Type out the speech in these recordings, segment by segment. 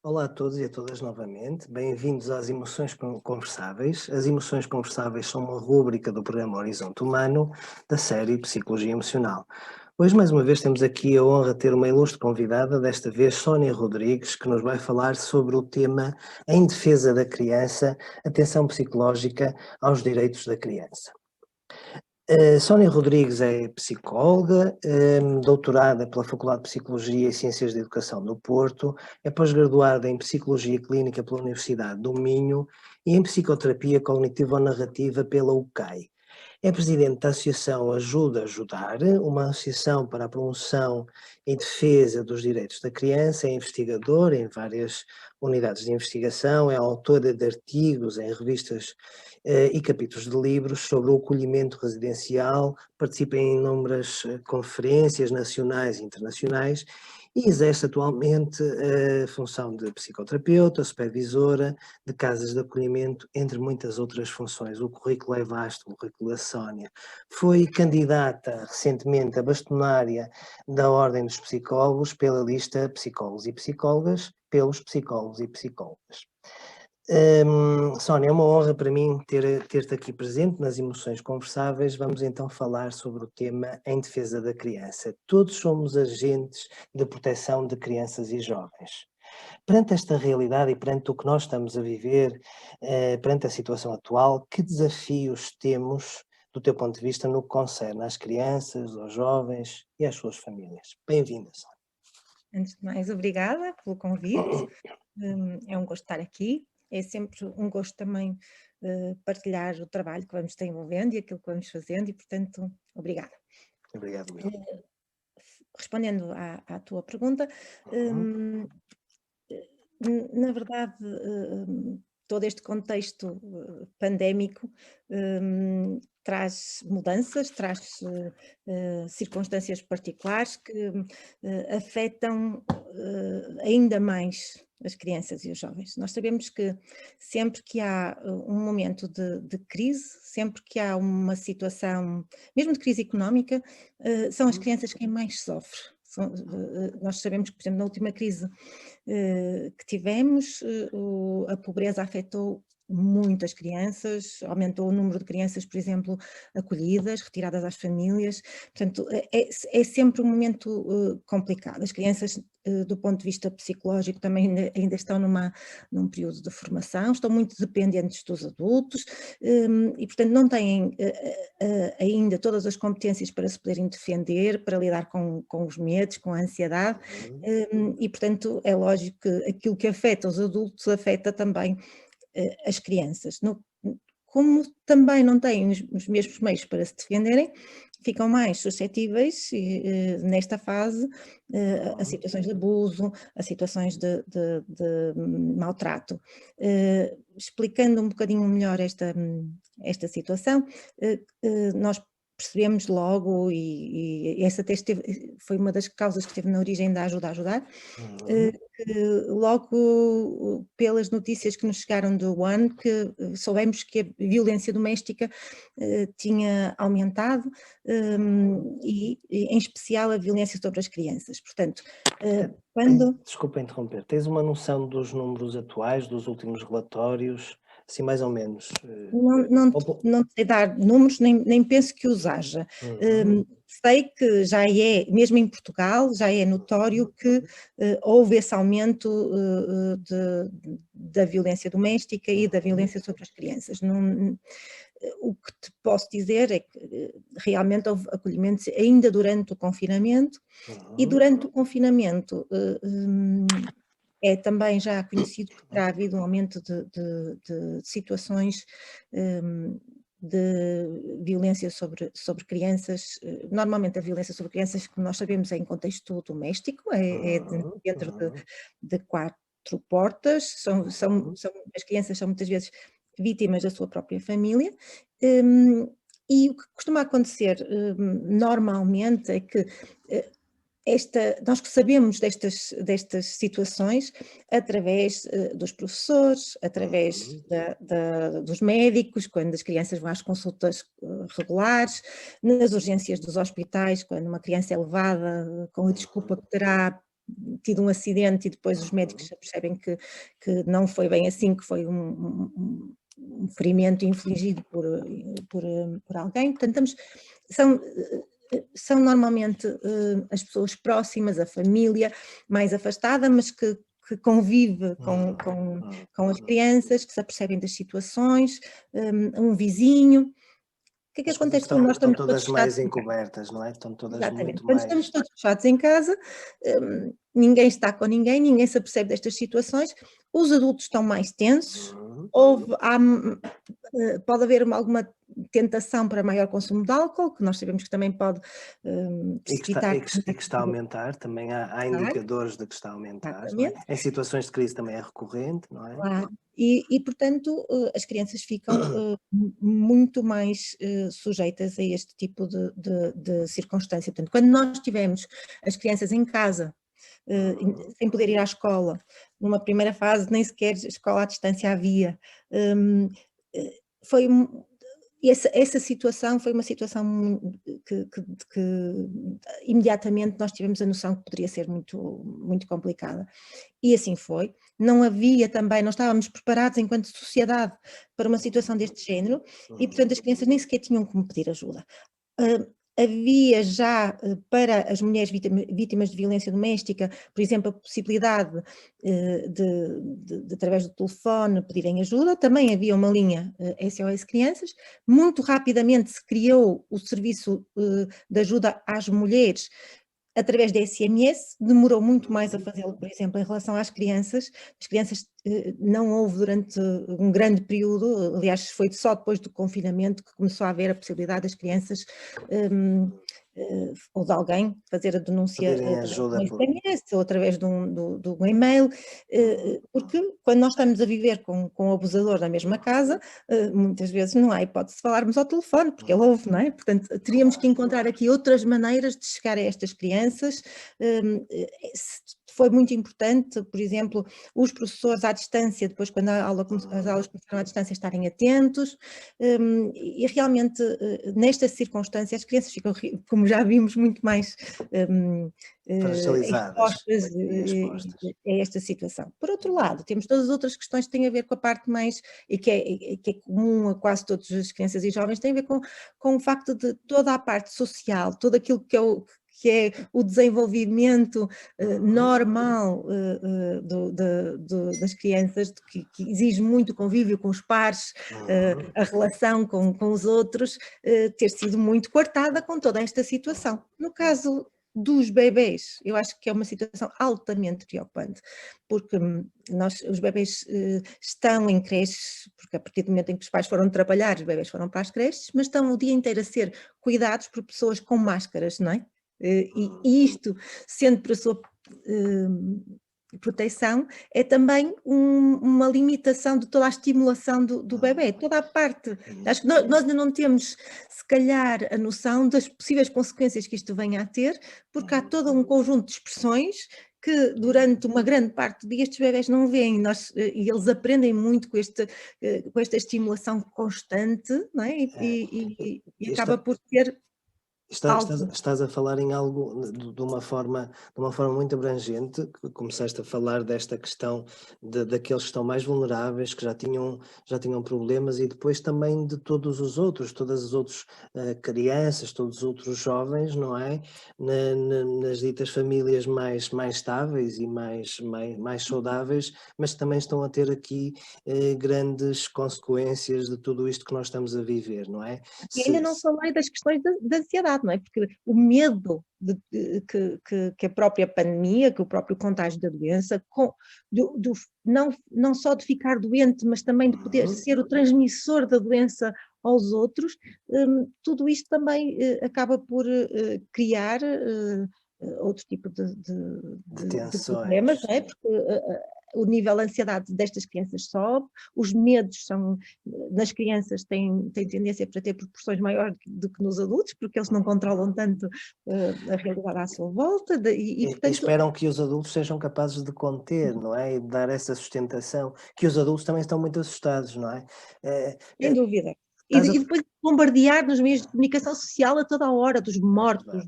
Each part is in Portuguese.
Olá a todos e a todas novamente, bem-vindos às Emoções Conversáveis. As Emoções Conversáveis são uma rúbrica do programa Horizonte Humano, da série Psicologia Emocional. Hoje, mais uma vez, temos aqui a honra de ter uma ilustre convidada, desta vez Sónia Rodrigues, que nos vai falar sobre o tema Em Defesa da Criança, Atenção Psicológica aos Direitos da Criança. Sónia Rodrigues é psicóloga, doutorada pela Faculdade de Psicologia e Ciências da Educação do Porto, é pós-graduada em Psicologia Clínica pela Universidade do Minho e em Psicoterapia Cognitivo-Narrativa pela UCAI. É presidente da Associação Ajuda a Ajudar, uma associação para a promoção e defesa dos direitos da criança, é investigadora em várias unidades de investigação, é autora de artigos em revistas e capítulos de livros sobre o acolhimento residencial, participa em inúmeras conferências nacionais e internacionais e exerce atualmente a função de psicoterapeuta, supervisora de casas de acolhimento, entre muitas outras funções. O currículo é vasto, o currículo da Sónia. Foi candidata recentemente a bastonária da Ordem dos Psicólogos pela lista Psicólogos e Psicólogas, pelos psicólogos e psicólogas. Sónia, é uma honra para mim ter-te aqui presente nas Emoções Conversáveis. Vamos então falar sobre o tema Em Defesa da Criança. Todos somos agentes de proteção de crianças e jovens. Perante esta realidade e perante o que nós estamos a viver, perante a situação atual, que desafios temos, do teu ponto de vista, no que concerne às crianças, aos jovens e às suas famílias? Bem-vinda, Sónia. Antes de mais, obrigada pelo convite. É um gosto estar aqui. É sempre um gosto também partilhar o trabalho que vamos desenvolvendo e aquilo que vamos fazendo e, portanto, obrigada. Obrigado, Will. Respondendo à tua pergunta, Uhum. hum, na verdade, todo este contexto pandémico traz mudanças, traz circunstâncias particulares que afetam ainda mais as crianças e os jovens. Nós sabemos que sempre que há um momento de crise, sempre que há uma situação, mesmo de crise económica, são as crianças quem mais sofre. Nós sabemos que, por exemplo, na última crise que tivemos, a pobreza afetou muitas crianças, aumentou o número de crianças, por exemplo, acolhidas, retiradas às famílias, portanto, é sempre um momento complicado. As crianças, do ponto de vista psicológico, também ainda estão num período de formação, estão muito dependentes dos adultos e, portanto, não têm ainda todas as competências para se poderem defender, para lidar com os medos, com a ansiedade. Uhum. E, portanto, é lógico que aquilo que afeta os adultos afeta também as crianças. Como também não têm os mesmos meios para se defenderem, ficam mais suscetíveis nesta fase a situações de abuso, a situações de maltrato. Explicando um bocadinho melhor esta situação, nós percebemos logo, e essa até foi uma das causas que esteve na origem da Ajuda a Ajudar, Uhum. que logo pelas notícias que nos chegaram do One, que soubemos que a violência doméstica tinha aumentado e em especial a violência sobre as crianças. Portanto, quando... Desculpa interromper, tens uma noção dos números atuais, dos últimos relatórios, assim mais ou menos? Não sei dar números, nem penso que os haja. Uhum. Sei que já é, mesmo em Portugal, já é notório que houve esse aumento da violência doméstica e da violência sobre as crianças. O que te posso dizer é que realmente houve acolhimentos ainda durante o confinamento, e Uhum. durante o confinamento é também já conhecido que terá havido um aumento de situações de violência sobre crianças. Normalmente a violência sobre crianças, como nós sabemos, é em contexto doméstico, Uhum. dentro Uhum. de quatro portas, Uhum. as crianças são muitas vezes vítimas da sua própria família, hum, e o que costuma acontecer normalmente é que nós que sabemos destas situações através dos professores, através Uhum. dos médicos, quando as crianças vão às consultas regulares, nas urgências dos hospitais, quando uma criança é levada com a desculpa que terá tido um acidente e depois os médicos percebem que não foi bem assim, que foi um ferimento infligido por alguém. Portanto, são normalmente as pessoas próximas, a família mais afastada, mas que convive com as crianças, que se apercebem das situações, um vizinho. O que é que acontece quando nós Estão estamos todos todas fechados mais em casa? encobertas, não é? Estão todas Exatamente. muito Quando mais. estamos todos fechados em casa, ninguém está com ninguém, ninguém se apercebe destas situações, os adultos estão mais tensos, pode haver alguma tentação para maior consumo de álcool, que nós sabemos que também pode precipitar. E que está a aumentar, também há indicadores de que está a aumentar, não é? Exatamente. Em situações de crise também é recorrente, não é? Claro. E portanto, as crianças ficam muito mais sujeitas a este tipo de circunstância. Portanto, quando nós tivemos as crianças em casa, sem poder ir à escola, numa primeira fase nem sequer escola à distância havia, foi essa situação foi uma situação que imediatamente nós tivemos a noção que poderia ser muito, muito complicada. E assim foi. Não havia também, não estávamos preparados enquanto sociedade para uma situação deste género e, portanto, as crianças nem sequer tinham como pedir ajuda. Havia já para as mulheres vítimas de violência doméstica, por exemplo, a possibilidade de através do telefone pedirem ajuda, também havia uma linha SOS Crianças, muito rapidamente se criou o serviço de ajuda às mulheres através da SMS, demorou muito mais a fazê-lo, por exemplo, em relação às crianças. As crianças não houve durante um grande período, aliás, foi só depois do confinamento que começou a haver a possibilidade das crianças ou de alguém fazer a denúncia através de um SMS ou através de um e-mail, porque quando nós estamos a viver com o abusador na mesma casa, muitas vezes não há hipótese de falarmos ao telefone, porque ele ouve, não é? Portanto, teríamos que encontrar aqui outras maneiras de chegar a estas crianças. Foi muito importante, por exemplo, os professores à distância, depois quando as aulas começaram à distância, estarem atentos, e realmente nestas circunstâncias as crianças ficam, como já vimos, muito mais fragilizadas expostas a esta situação. Por outro lado, temos todas as outras questões que têm a ver com a parte mais, e que é comum a quase todas as crianças e jovens, tem a ver com o facto de toda a parte social, todo aquilo que é o desenvolvimento normal das crianças, que exige muito convívio com os pares, a relação com os outros, ter sido muito coartada com toda esta situação. No caso dos bebés, eu acho que é uma situação altamente preocupante, porque os bebés estão em creches, porque a partir do momento em que os pais foram trabalhar, os bebés foram para as creches, mas estão o dia inteiro a ser cuidados por pessoas com máscaras, não é? E isto, sendo para a sua proteção, é também uma limitação de toda a estimulação do bebê, toda a parte. Acho que nós ainda não temos, se calhar, a noção das possíveis consequências que isto venha a ter, porque há todo um conjunto de expressões que durante uma grande parte do dia estes bebés não veem, e eles aprendem muito com esta estimulação constante, não é? E acaba por ter Estás a falar em algo de uma forma muito abrangente, que começaste a falar desta questão daqueles que estão mais vulneráveis, que já tinham problemas, e depois também de todos os outros, todas as outras crianças, todos os outros jovens, não é? Nas ditas famílias mais estáveis e mais saudáveis, mas que também estão a ter aqui grandes consequências de tudo isto que nós estamos a viver, não é? E ainda não falei das questões da ansiedade, não é? Porque o medo que a própria pandemia, que o próprio contágio da doença, não só de ficar doente, mas também de poder ser o transmissor da doença aos outros, tudo isto também acaba por criar outro tipo de problemas, não é? Porque o nível de ansiedade destas crianças sobe, os medos nas crianças têm tendência para ter proporções maiores do que nos adultos, porque eles não controlam tanto a realidade à sua volta. Portanto, E esperam que os adultos sejam capazes de conter, não é? E de dar essa sustentação, que os adultos também estão muito assustados, não é? sem dúvida. E depois bombardear nos meios de comunicação social a toda a hora, dos mortos,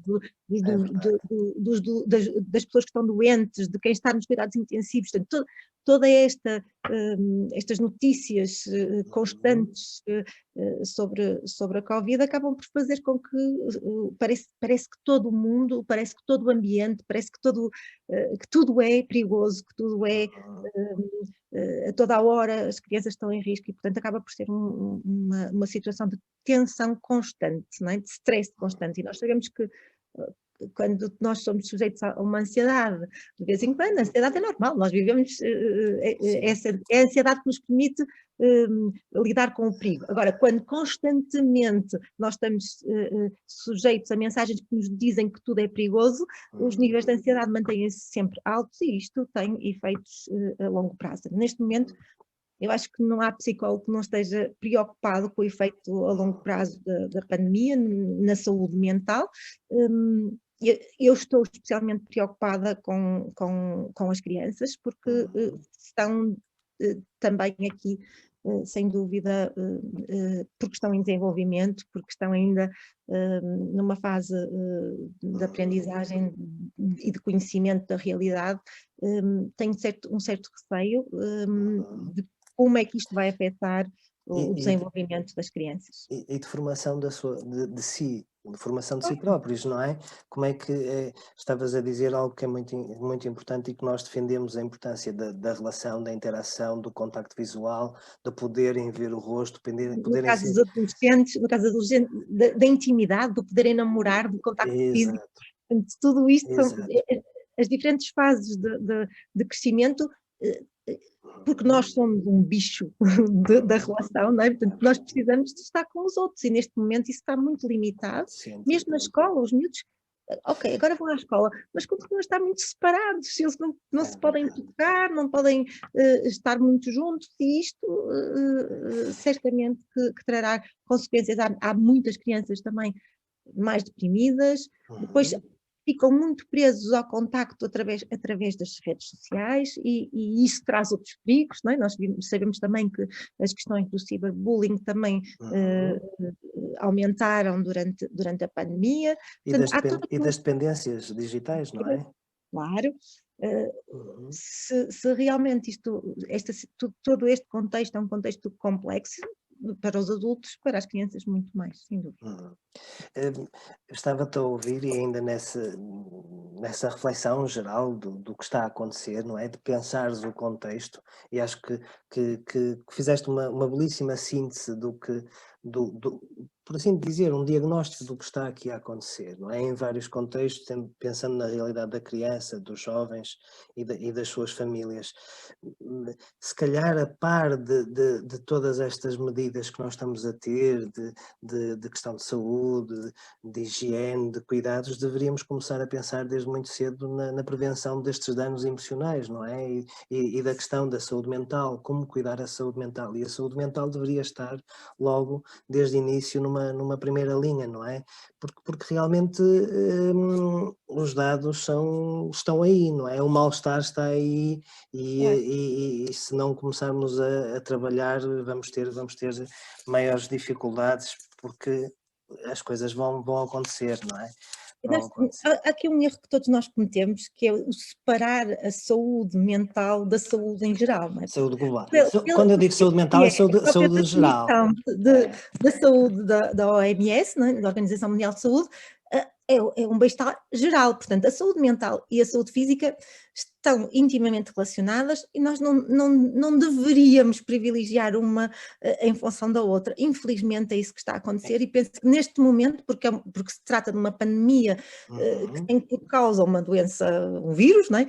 das pessoas que estão doentes, de quem está nos cuidados intensivos, portanto, toda estas notícias constantes sobre a Covid acabam por fazer com que parece que todo o mundo, parece que todo o ambiente, parece que tudo é perigoso, que tudo é a toda a hora as crianças estão em risco e, portanto, acaba por ser uma situação de tensão constante, não é? De stress constante. E nós sabemos que quando nós somos sujeitos a uma ansiedade, de vez em quando, a ansiedade é normal, nós vivemos, é a ansiedade que nos permite lidar com o perigo. Agora, quando constantemente nós estamos sujeitos a mensagens que nos dizem que tudo é perigoso, os níveis de ansiedade mantêm-se sempre altos e isto tem efeitos a longo prazo. Neste momento, eu acho que não há psicólogo que não esteja preocupado com o efeito a longo prazo da pandemia na saúde mental. Eu estou especialmente preocupada com as crianças, porque estão também aqui, sem dúvida, porque estão em desenvolvimento, porque estão ainda numa fase de aprendizagem e de conhecimento da realidade. Tenho um certo receio de como é que isto vai afetar o desenvolvimento das crianças. E de formação de formação de si próprios, não é? Como é que estavas a dizer algo que é muito, muito importante e que nós defendemos a importância da relação, da interação, do contacto visual, de poderem ver o rosto, No caso dos adolescentes, da intimidade, do poderem namorar, do contacto físico, tudo isto são as diferentes fases de crescimento, porque nós somos um bicho da relação, não é? Portanto, nós precisamos de estar com os outros e neste momento isso está muito limitado, mesmo na escola, os miúdos, ok, agora vão à escola, mas continuam a estar muito separados, eles não se podem tocar, não podem estar muito juntos e isto certamente que trará consequências. Há muitas crianças também mais deprimidas, depois ficam muito presos ao contacto através das redes sociais e isso traz outros perigos, não é? Nós sabemos também que as questões do ciberbullying também aumentaram durante a pandemia. Portanto, e das dependências digitais, não é? Claro. Se realmente todo este contexto é um contexto complexo, para os adultos, para as crianças muito mais, sem dúvida. Estava-te a ouvir e ainda nessa reflexão geral do que está a acontecer, não é? De pensares o contexto, e acho que fizeste uma belíssima síntese por assim dizer, um diagnóstico do que está aqui a acontecer, não é? Em vários contextos, pensando na realidade da criança, dos jovens e das suas famílias. Se calhar a par de todas estas medidas que nós estamos a ter, de questão de saúde, de higiene, de cuidados, deveríamos começar a pensar desde muito cedo na prevenção destes danos emocionais, não é? E da questão da saúde mental, como cuidar a saúde mental. E a saúde mental deveria estar logo, desde o início, numa primeira linha, não é? Porque realmente os dados estão aí, não é? O mal-estar está aí e se não começarmos a trabalhar vamos ter maiores dificuldades porque as coisas vão acontecer, não é? Há aqui um erro que todos nós cometemos, que é o separar a saúde mental da saúde em geral, não é? Saúde global. Quando eu digo saúde mental, é saúde geral. Da saúde da OMS, não é? Da Organização Mundial de Saúde, é um bem-estar geral. Portanto, a saúde mental e a saúde física estão intimamente relacionadas e nós não deveríamos privilegiar uma em função da outra. Infelizmente é isso que está a acontecer e penso que neste momento, porque se trata de uma pandemia que tem por causa uma doença, um vírus, não é?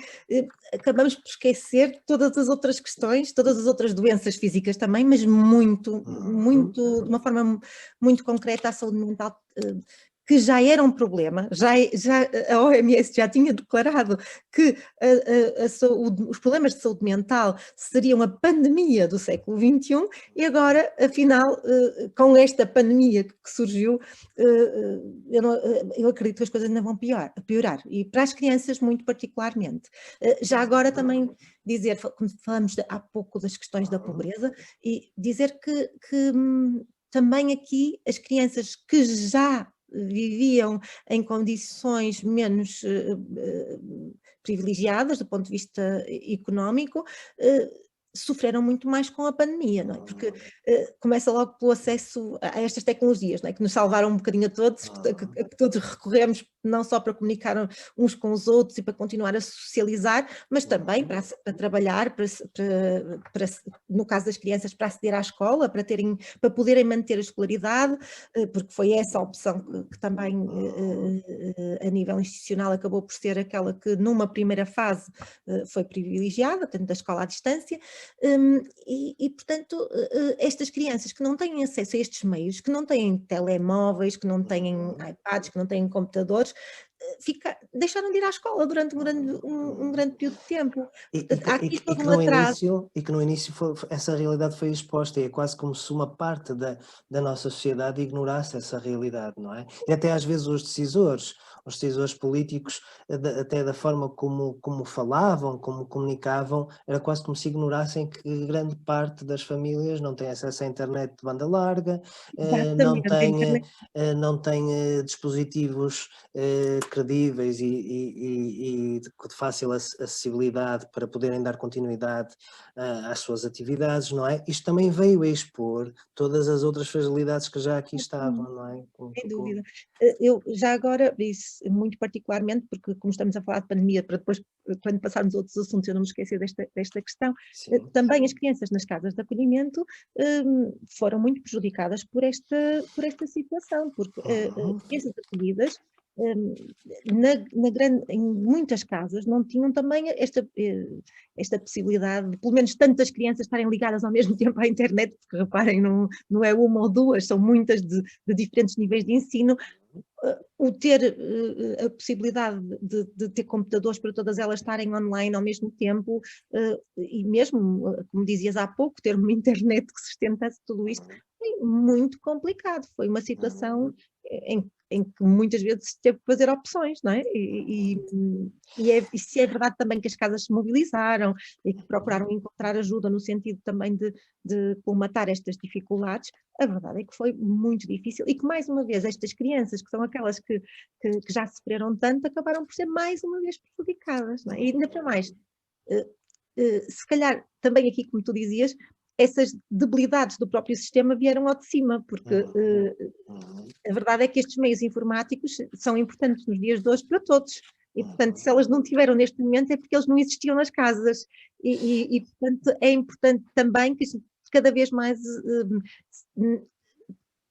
Acabamos por esquecer todas as outras questões, todas as outras doenças físicas também, mas de uma forma muito concreta a saúde mental, que já era um problema, a OMS já tinha declarado que os problemas de saúde mental seriam a pandemia do século XXI e agora, afinal, com esta pandemia que surgiu, eu acredito que as coisas ainda vão piorar, e para as crianças muito particularmente. Já agora também dizer, como falamos há pouco das questões da pobreza, e dizer que também aqui as crianças que já viviam em condições menos privilegiadas do ponto de vista económico, sofreram muito mais com a pandemia, não é? Porque começa logo pelo acesso a estas tecnologias, não é? Que nos salvaram um bocadinho a todos, que todos recorremos não só para comunicar uns com os outros e para continuar a socializar, mas também para trabalhar, no caso das crianças, para aceder à escola, para poderem manter a escolaridade, porque foi essa a opção que também a nível institucional acabou por ser aquela que numa primeira fase foi privilegiada, portanto da escola à distância, portanto estas crianças que não têm acesso a estes meios, que não têm telemóveis, que não têm iPads, que não têm computadores, deixaram de ir à escola durante um grande período de tempo. Portanto, há aqui todo um atraso. E que no início essa realidade foi exposta, e é quase como se uma parte da nossa sociedade ignorasse essa realidade, não é? E até às vezes os decisores políticos, até da forma como falavam, como comunicavam, era quase como se ignorassem que grande parte das famílias não tem acesso à internet de banda larga, não tem dispositivos credíveis e de fácil acessibilidade para poderem dar continuidade às suas atividades, não é? Isto também veio a expor todas as outras fragilidades que já aqui estavam, não é? Sem dúvida. Eu já agora, isso muito particularmente, porque como estamos a falar de pandemia, para depois, quando passarmos a outros assuntos, eu não me esquecer desta questão, também as crianças nas casas de acolhimento foram muito prejudicadas por esta situação, porque as crianças acolhidas, em muitas casas, não tinham também esta possibilidade de, pelo menos, tantas crianças estarem ligadas ao mesmo tempo à internet, porque reparem, não é uma ou duas, são muitas de diferentes níveis de ensino. O ter a possibilidade de ter computadores para todas elas estarem online ao mesmo tempo, e mesmo, como dizias há pouco, ter uma internet que sustentasse tudo isto, foi muito complicado. Foi uma situação em que muitas vezes teve que fazer opções, não é? E se é verdade também que as casas se mobilizaram e que procuraram encontrar ajuda no sentido também de colmatar estas dificuldades, a verdade é que foi muito difícil e que, mais uma vez, estas crianças, que são aquelas que já sofreram tanto, acabaram por ser mais uma vez prejudicadas, não é? E ainda para mais, se calhar também aqui, como tu dizias, essas debilidades do próprio sistema vieram ao de cima, porque a verdade é que estes meios informáticos são importantes nos dias de hoje para todos. E, portanto, se elas não tiveram neste momento é porque eles não existiam nas casas. Portanto, é importante também que cada vez mais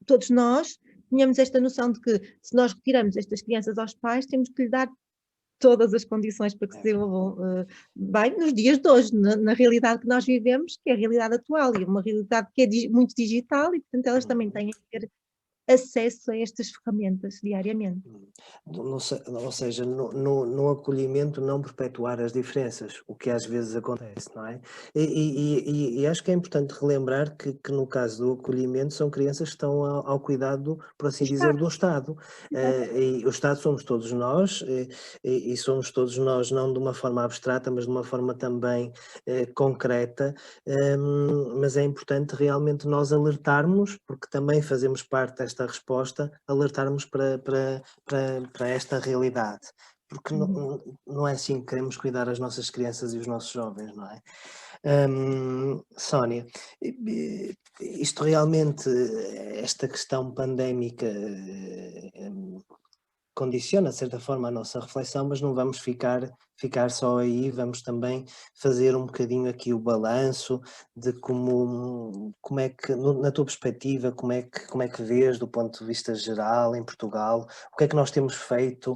todos nós tenhamos esta noção de que, se nós retiramos estas crianças aos pais, temos que lhe dar todas as condições para que se desenvolvam bem nos dias de hoje, na realidade que nós vivemos, que é a realidade atual, e uma realidade que é muito digital, e portanto elas também têm que ter acesso a estas ferramentas diariamente. Ou seja, no acolhimento não perpetuar as diferenças, o que às vezes acontece, não é? E acho que é importante relembrar que no caso do acolhimento são crianças que estão ao cuidado, por assim dizer, do Estado. E o Estado somos todos nós, e somos todos nós não de uma forma abstrata, mas de uma forma também concreta, mas é importante realmente nós alertarmos, porque também fazemos parte desta resposta, alertarmos para esta realidade, porque não é assim que queremos cuidar as nossas crianças e os nossos jovens, não é? Sónia, isto realmente, esta questão pandémica condiciona, de certa forma, a nossa reflexão, mas não vamos ficar só aí, vamos também fazer um bocadinho aqui o balanço de como é que, na tua perspectiva, como é que vês do ponto de vista geral em Portugal, o que é que nós temos feito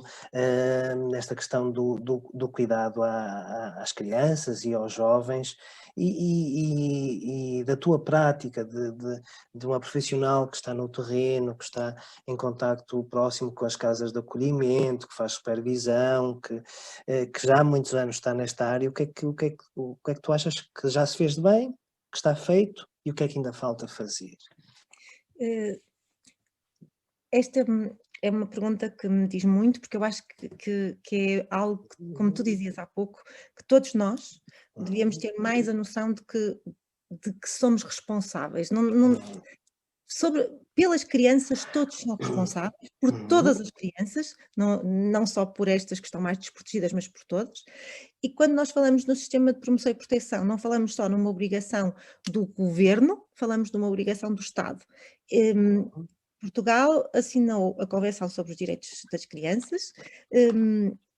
nesta questão do cuidado às crianças e aos jovens, e da tua prática de uma profissional que está no terreno, que está em contacto próximo com as casas de acolhimento, que faz supervisão, que já há muitos anos está nesta área. O que é que tu achas que já se fez de bem, que está feito, e o que é que ainda falta fazer? Esta é uma pergunta que me diz muito, porque eu acho que é algo que, como tu dizias há pouco, que todos nós devíamos ter mais a noção de que somos responsáveis. pelas crianças, todos são responsáveis, por todas as crianças, não só por estas que estão mais desprotegidas, mas por todas. E quando nós falamos no sistema de promoção e proteção, não falamos só numa obrigação do governo, falamos de uma obrigação do Estado. Portugal assinou a Convenção sobre os Direitos das Crianças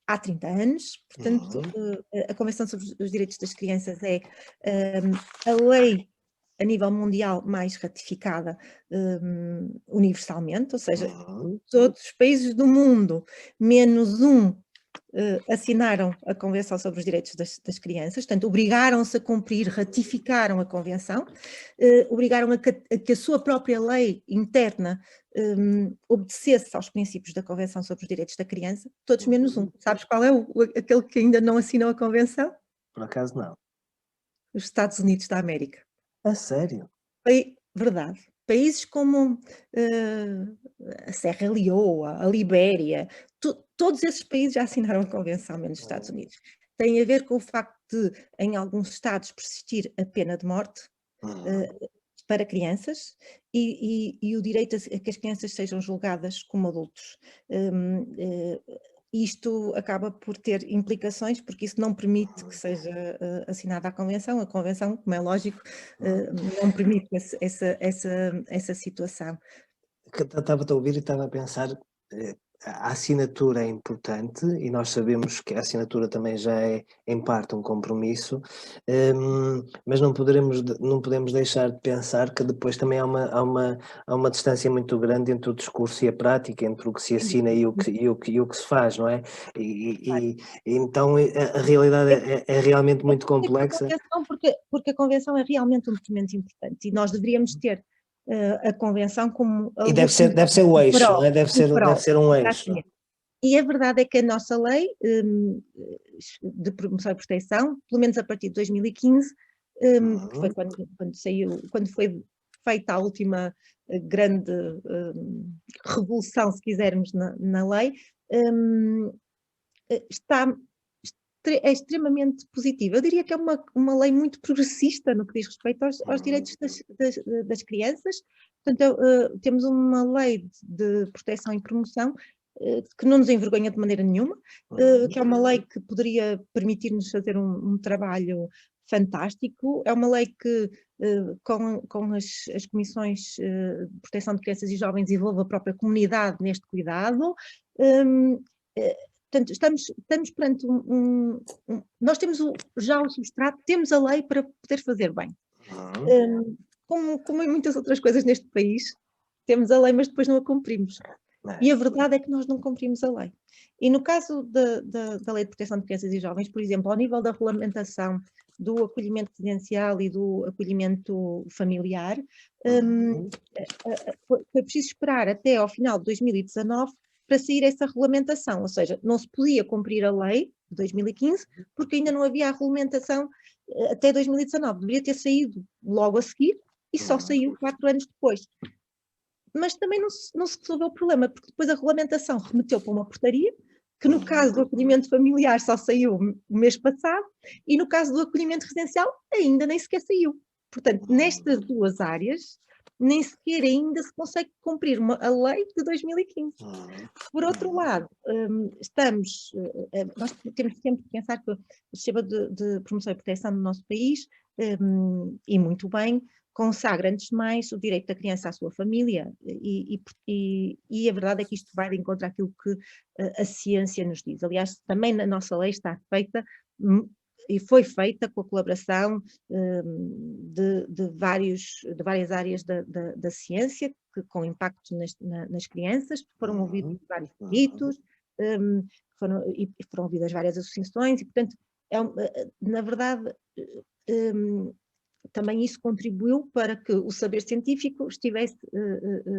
há 30 anos, portanto, a Convenção sobre os Direitos das Crianças é a lei a nível mundial mais ratificada universalmente, ou seja, todos os países do mundo, menos um, assinaram a Convenção sobre os Direitos das Crianças, portanto, obrigaram-se a cumprir, ratificaram a Convenção, obrigaram a que a sua própria lei interna obedecesse aos princípios da Convenção sobre os Direitos da Criança, todos menos um. Sabes qual é aquele que ainda não assinou a Convenção? Por acaso não. Os Estados Unidos da América. A sério? Verdade. Países como a Serra Leoa, a Libéria, todos esses países já assinaram a Convenção, menos os Estados Unidos. Tem a ver com o facto de, em alguns estados, persistir a pena de morte para crianças e o direito a que as crianças sejam julgadas como adultos. Isto acaba por ter implicações, porque isso não permite que seja assinada a Convenção. A Convenção, como é lógico, não permite essa situação. Estava a ouvir e estava a pensar, a assinatura é importante e nós sabemos que a assinatura também já é, em parte, um compromisso, mas não podemos deixar de pensar que depois também há uma distância muito grande entre o discurso e a prática, entre o que se assina e o que se faz, não é? Então a realidade é realmente muito complexa. Porque a Convenção é realmente um documento importante e nós deveríamos ter a Convenção como... E deve ser o eixo, não é? Deve ser um eixo. E a verdade é que a nossa lei de promoção e proteção, pelo menos a partir de 2015, que foi quando foi feita a última grande revolução, se quisermos, na lei, é extremamente positiva. Eu diria que é uma lei muito progressista no que diz respeito aos direitos das crianças. Portanto, temos uma lei de proteção e promoção que não nos envergonha de maneira nenhuma, que é uma lei que poderia permitir-nos fazer um trabalho fantástico. É uma lei que, com as comissões de proteção de crianças e jovens, envolve a própria comunidade neste cuidado. Portanto, estamos perante nós temos já o substrato, temos a lei para poder fazer bem. Como em muitas outras coisas neste país, temos a lei, mas depois não a cumprimos. E a verdade é que nós não cumprimos a lei. E no caso da Lei de Proteção de Crianças e Jovens, por exemplo, ao nível da regulamentação do acolhimento residencial e do acolhimento familiar, foi preciso esperar até ao final de 2019 para sair essa regulamentação, ou seja, não se podia cumprir a lei de 2015 porque ainda não havia a regulamentação até 2019, deveria ter saído logo a seguir e só saiu 4 anos depois. Mas também não se resolveu o problema, porque depois a regulamentação remeteu para uma portaria, que no caso do acolhimento familiar só saiu o mês passado, e no caso do acolhimento residencial ainda nem sequer saiu. Portanto, nestas duas áreas, nem sequer ainda se consegue cumprir a lei de 2015. Por outro lado, nós temos sempre que pensar que o sistema de promoção e proteção no nosso país, e muito bem, consagra antes de mais o direito da criança à sua família e a verdade é que isto vai de encontro àquilo que a ciência nos diz. Aliás, também na nossa lei está feita e foi feita com a colaboração de várias áreas da ciência, com impacto nas crianças, foram ouvidos vários peritos, foram ouvidas várias associações e, portanto, na verdade, também isso contribuiu para que o saber científico estivesse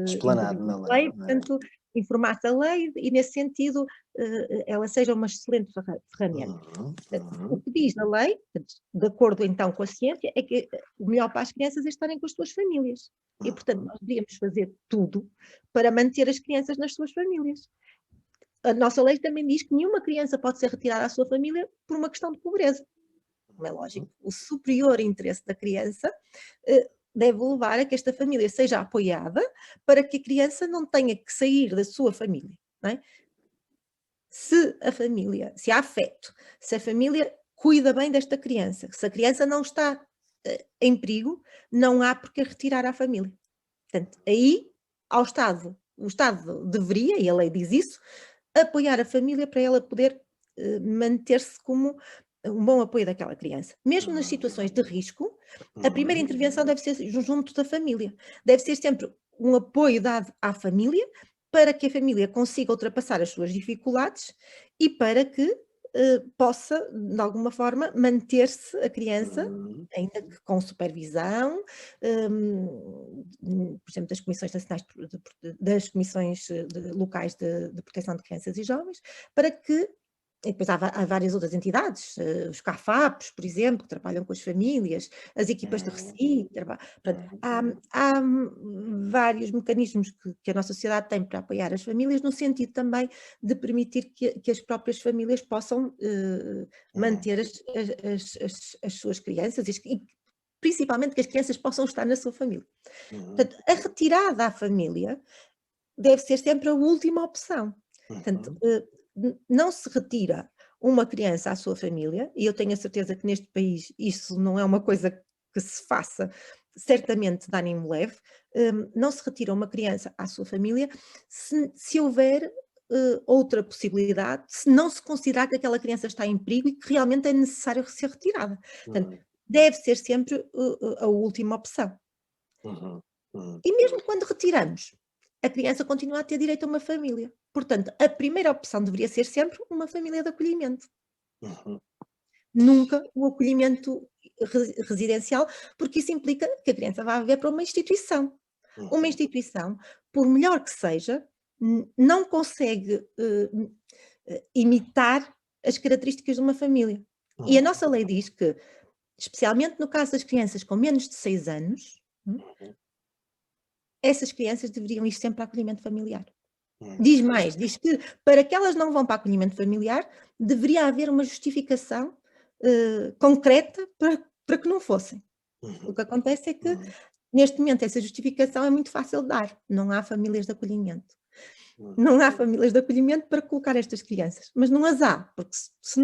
explanado na lei, portanto, informasse a lei e, nesse sentido, ela seja uma excelente ferramenta. O que diz a lei, de acordo então com a ciência, é que o melhor para as crianças é estarem com as suas famílias. E, portanto, nós deveríamos fazer tudo para manter as crianças nas suas famílias. A nossa lei também diz que nenhuma criança pode ser retirada à sua família por uma questão de pobreza. Como é lógico, o superior interesse da criança deve levar a que esta família seja apoiada para que a criança não tenha que sair da sua família, não é? Se há afeto, se a família cuida bem desta criança, se a criança não está em perigo, não há por que retirar à família. Portanto, aí o Estado deveria, e a lei diz isso, apoiar a família para ela poder manter-se como um bom apoio daquela criança. Mesmo nas situações de risco, a primeira intervenção deve ser junto da família. Deve ser sempre um apoio dado à família para que a família consiga ultrapassar as suas dificuldades e para que possa, de alguma forma, manter-se a criança, ainda que com supervisão, por exemplo, das comissões nacionais, das comissões locais de proteção de crianças e jovens, para que e depois há várias outras entidades, os CAFAPs, por exemplo, que trabalham com as famílias, as equipas de RECI, portanto, há vários mecanismos que a nossa sociedade tem para apoiar as famílias, no sentido também de permitir que as próprias famílias possam manter as suas crianças e principalmente que as crianças possam estar na sua família. Portanto, a retirada à família deve ser sempre a última opção. Portanto, não se retira uma criança à sua família, e eu tenho a certeza que neste país isso não é uma coisa que se faça certamente de ânimo leve, não se retira uma criança à sua família se houver outra possibilidade, se não se considerar que aquela criança está em perigo e que realmente é necessário ser retirada. Portanto, deve ser sempre a última opção. E mesmo quando retiramos, a criança continua a ter direito a uma família. Portanto, a primeira opção deveria ser sempre uma família de acolhimento. Nunca um acolhimento residencial, porque isso implica que a criança vá viver para uma instituição. Uma instituição, por melhor que seja, não consegue imitar as características de uma família. E a nossa lei diz que, especialmente no caso das crianças com menos de 6 anos, essas crianças deveriam ir sempre para acolhimento familiar. Diz mais, diz que para que elas não vão para acolhimento familiar, deveria haver uma justificação concreta para que não fossem. O que acontece é que, neste momento, essa justificação é muito fácil de dar. Não há famílias de acolhimento. Não há famílias de acolhimento para colocar estas crianças, mas não as há, porque se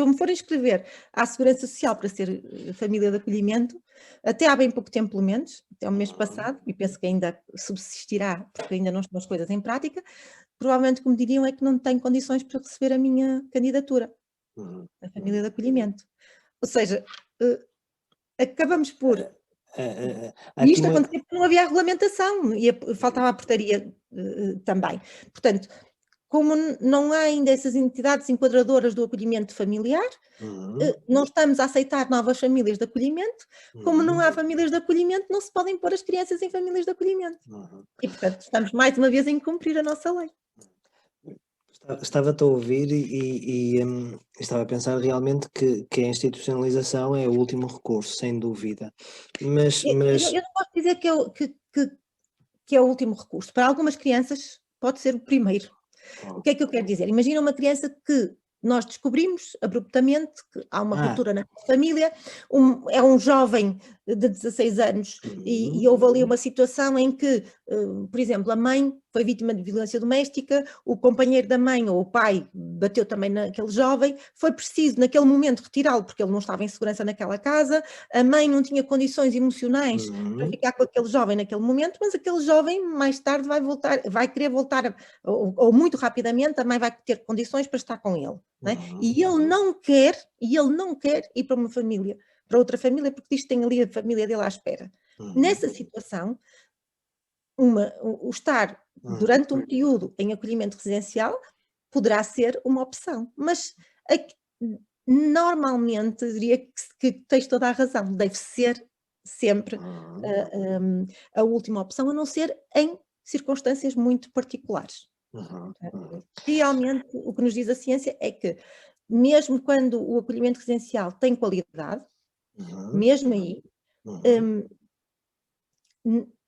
eu me for inscrever à Segurança Social para ser família de acolhimento, até há bem pouco tempo, pelo menos, até o mês passado, e penso que ainda subsistirá, porque ainda não estão as coisas em prática, provavelmente o que me diriam é que não tenho condições para receber a minha candidatura à família de acolhimento. Ou seja, acabamos por... E isto acontecia porque não havia a regulamentação e faltava a portaria também. Portanto, como não há ainda essas entidades enquadradoras do acolhimento familiar, não estamos a aceitar novas famílias de acolhimento, como não há famílias de acolhimento, não se podem pôr as crianças em famílias de acolhimento. E, portanto, estamos mais uma vez a incumprir a nossa lei. Estava-te a ouvir e estava a pensar realmente que a institucionalização é o último recurso, sem dúvida. Mas... Eu não posso dizer que é o último recurso. Para algumas crianças pode ser o primeiro. O que é que eu quero dizer? Imagina uma criança que nós descobrimos abruptamente que há uma ruptura na família, é um jovem de 16 anos e houve ali uma situação em que, por exemplo, a mãe foi vítima de violência doméstica, o companheiro da mãe ou o pai bateu também naquele jovem, foi preciso naquele momento retirá-lo porque ele não estava em segurança naquela casa, a mãe não tinha condições emocionais para ficar com aquele jovem naquele momento, mas aquele jovem mais tarde vai querer voltar, ou muito rapidamente a mãe vai ter condições para estar com ele. Não é? E ele não quer ir para uma família, para outra família, porque diz que tem ali a família dele à espera. Nessa situação, o estar durante um período em acolhimento residencial poderá ser uma opção, mas normalmente diria que tens toda a razão, deve ser sempre a última opção, a não ser em circunstâncias muito particulares. Realmente, o que nos diz a ciência é que, mesmo quando o acolhimento residencial tem qualidade, mesmo aí,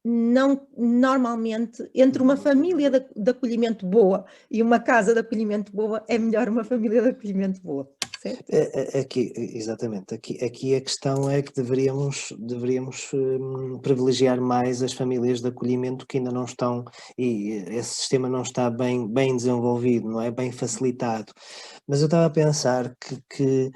não, normalmente, entre uma família de acolhimento boa e uma casa de acolhimento boa, é melhor uma família de acolhimento boa. certo? Aqui, exatamente, aqui a questão é que deveríamos privilegiar mais as famílias de acolhimento que ainda não estão, e esse sistema não está bem desenvolvido, não é bem facilitado. Mas eu estava a pensar que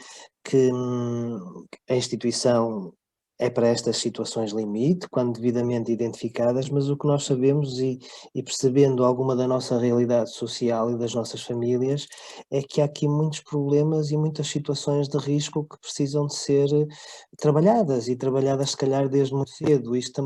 a instituição é para estas situações limite, quando devidamente identificadas, mas o que nós sabemos e percebendo alguma da nossa realidade social e das nossas famílias, é que há aqui muitos problemas e muitas situações de risco que precisam de ser trabalhadas e trabalhadas se calhar desde muito cedo. Isto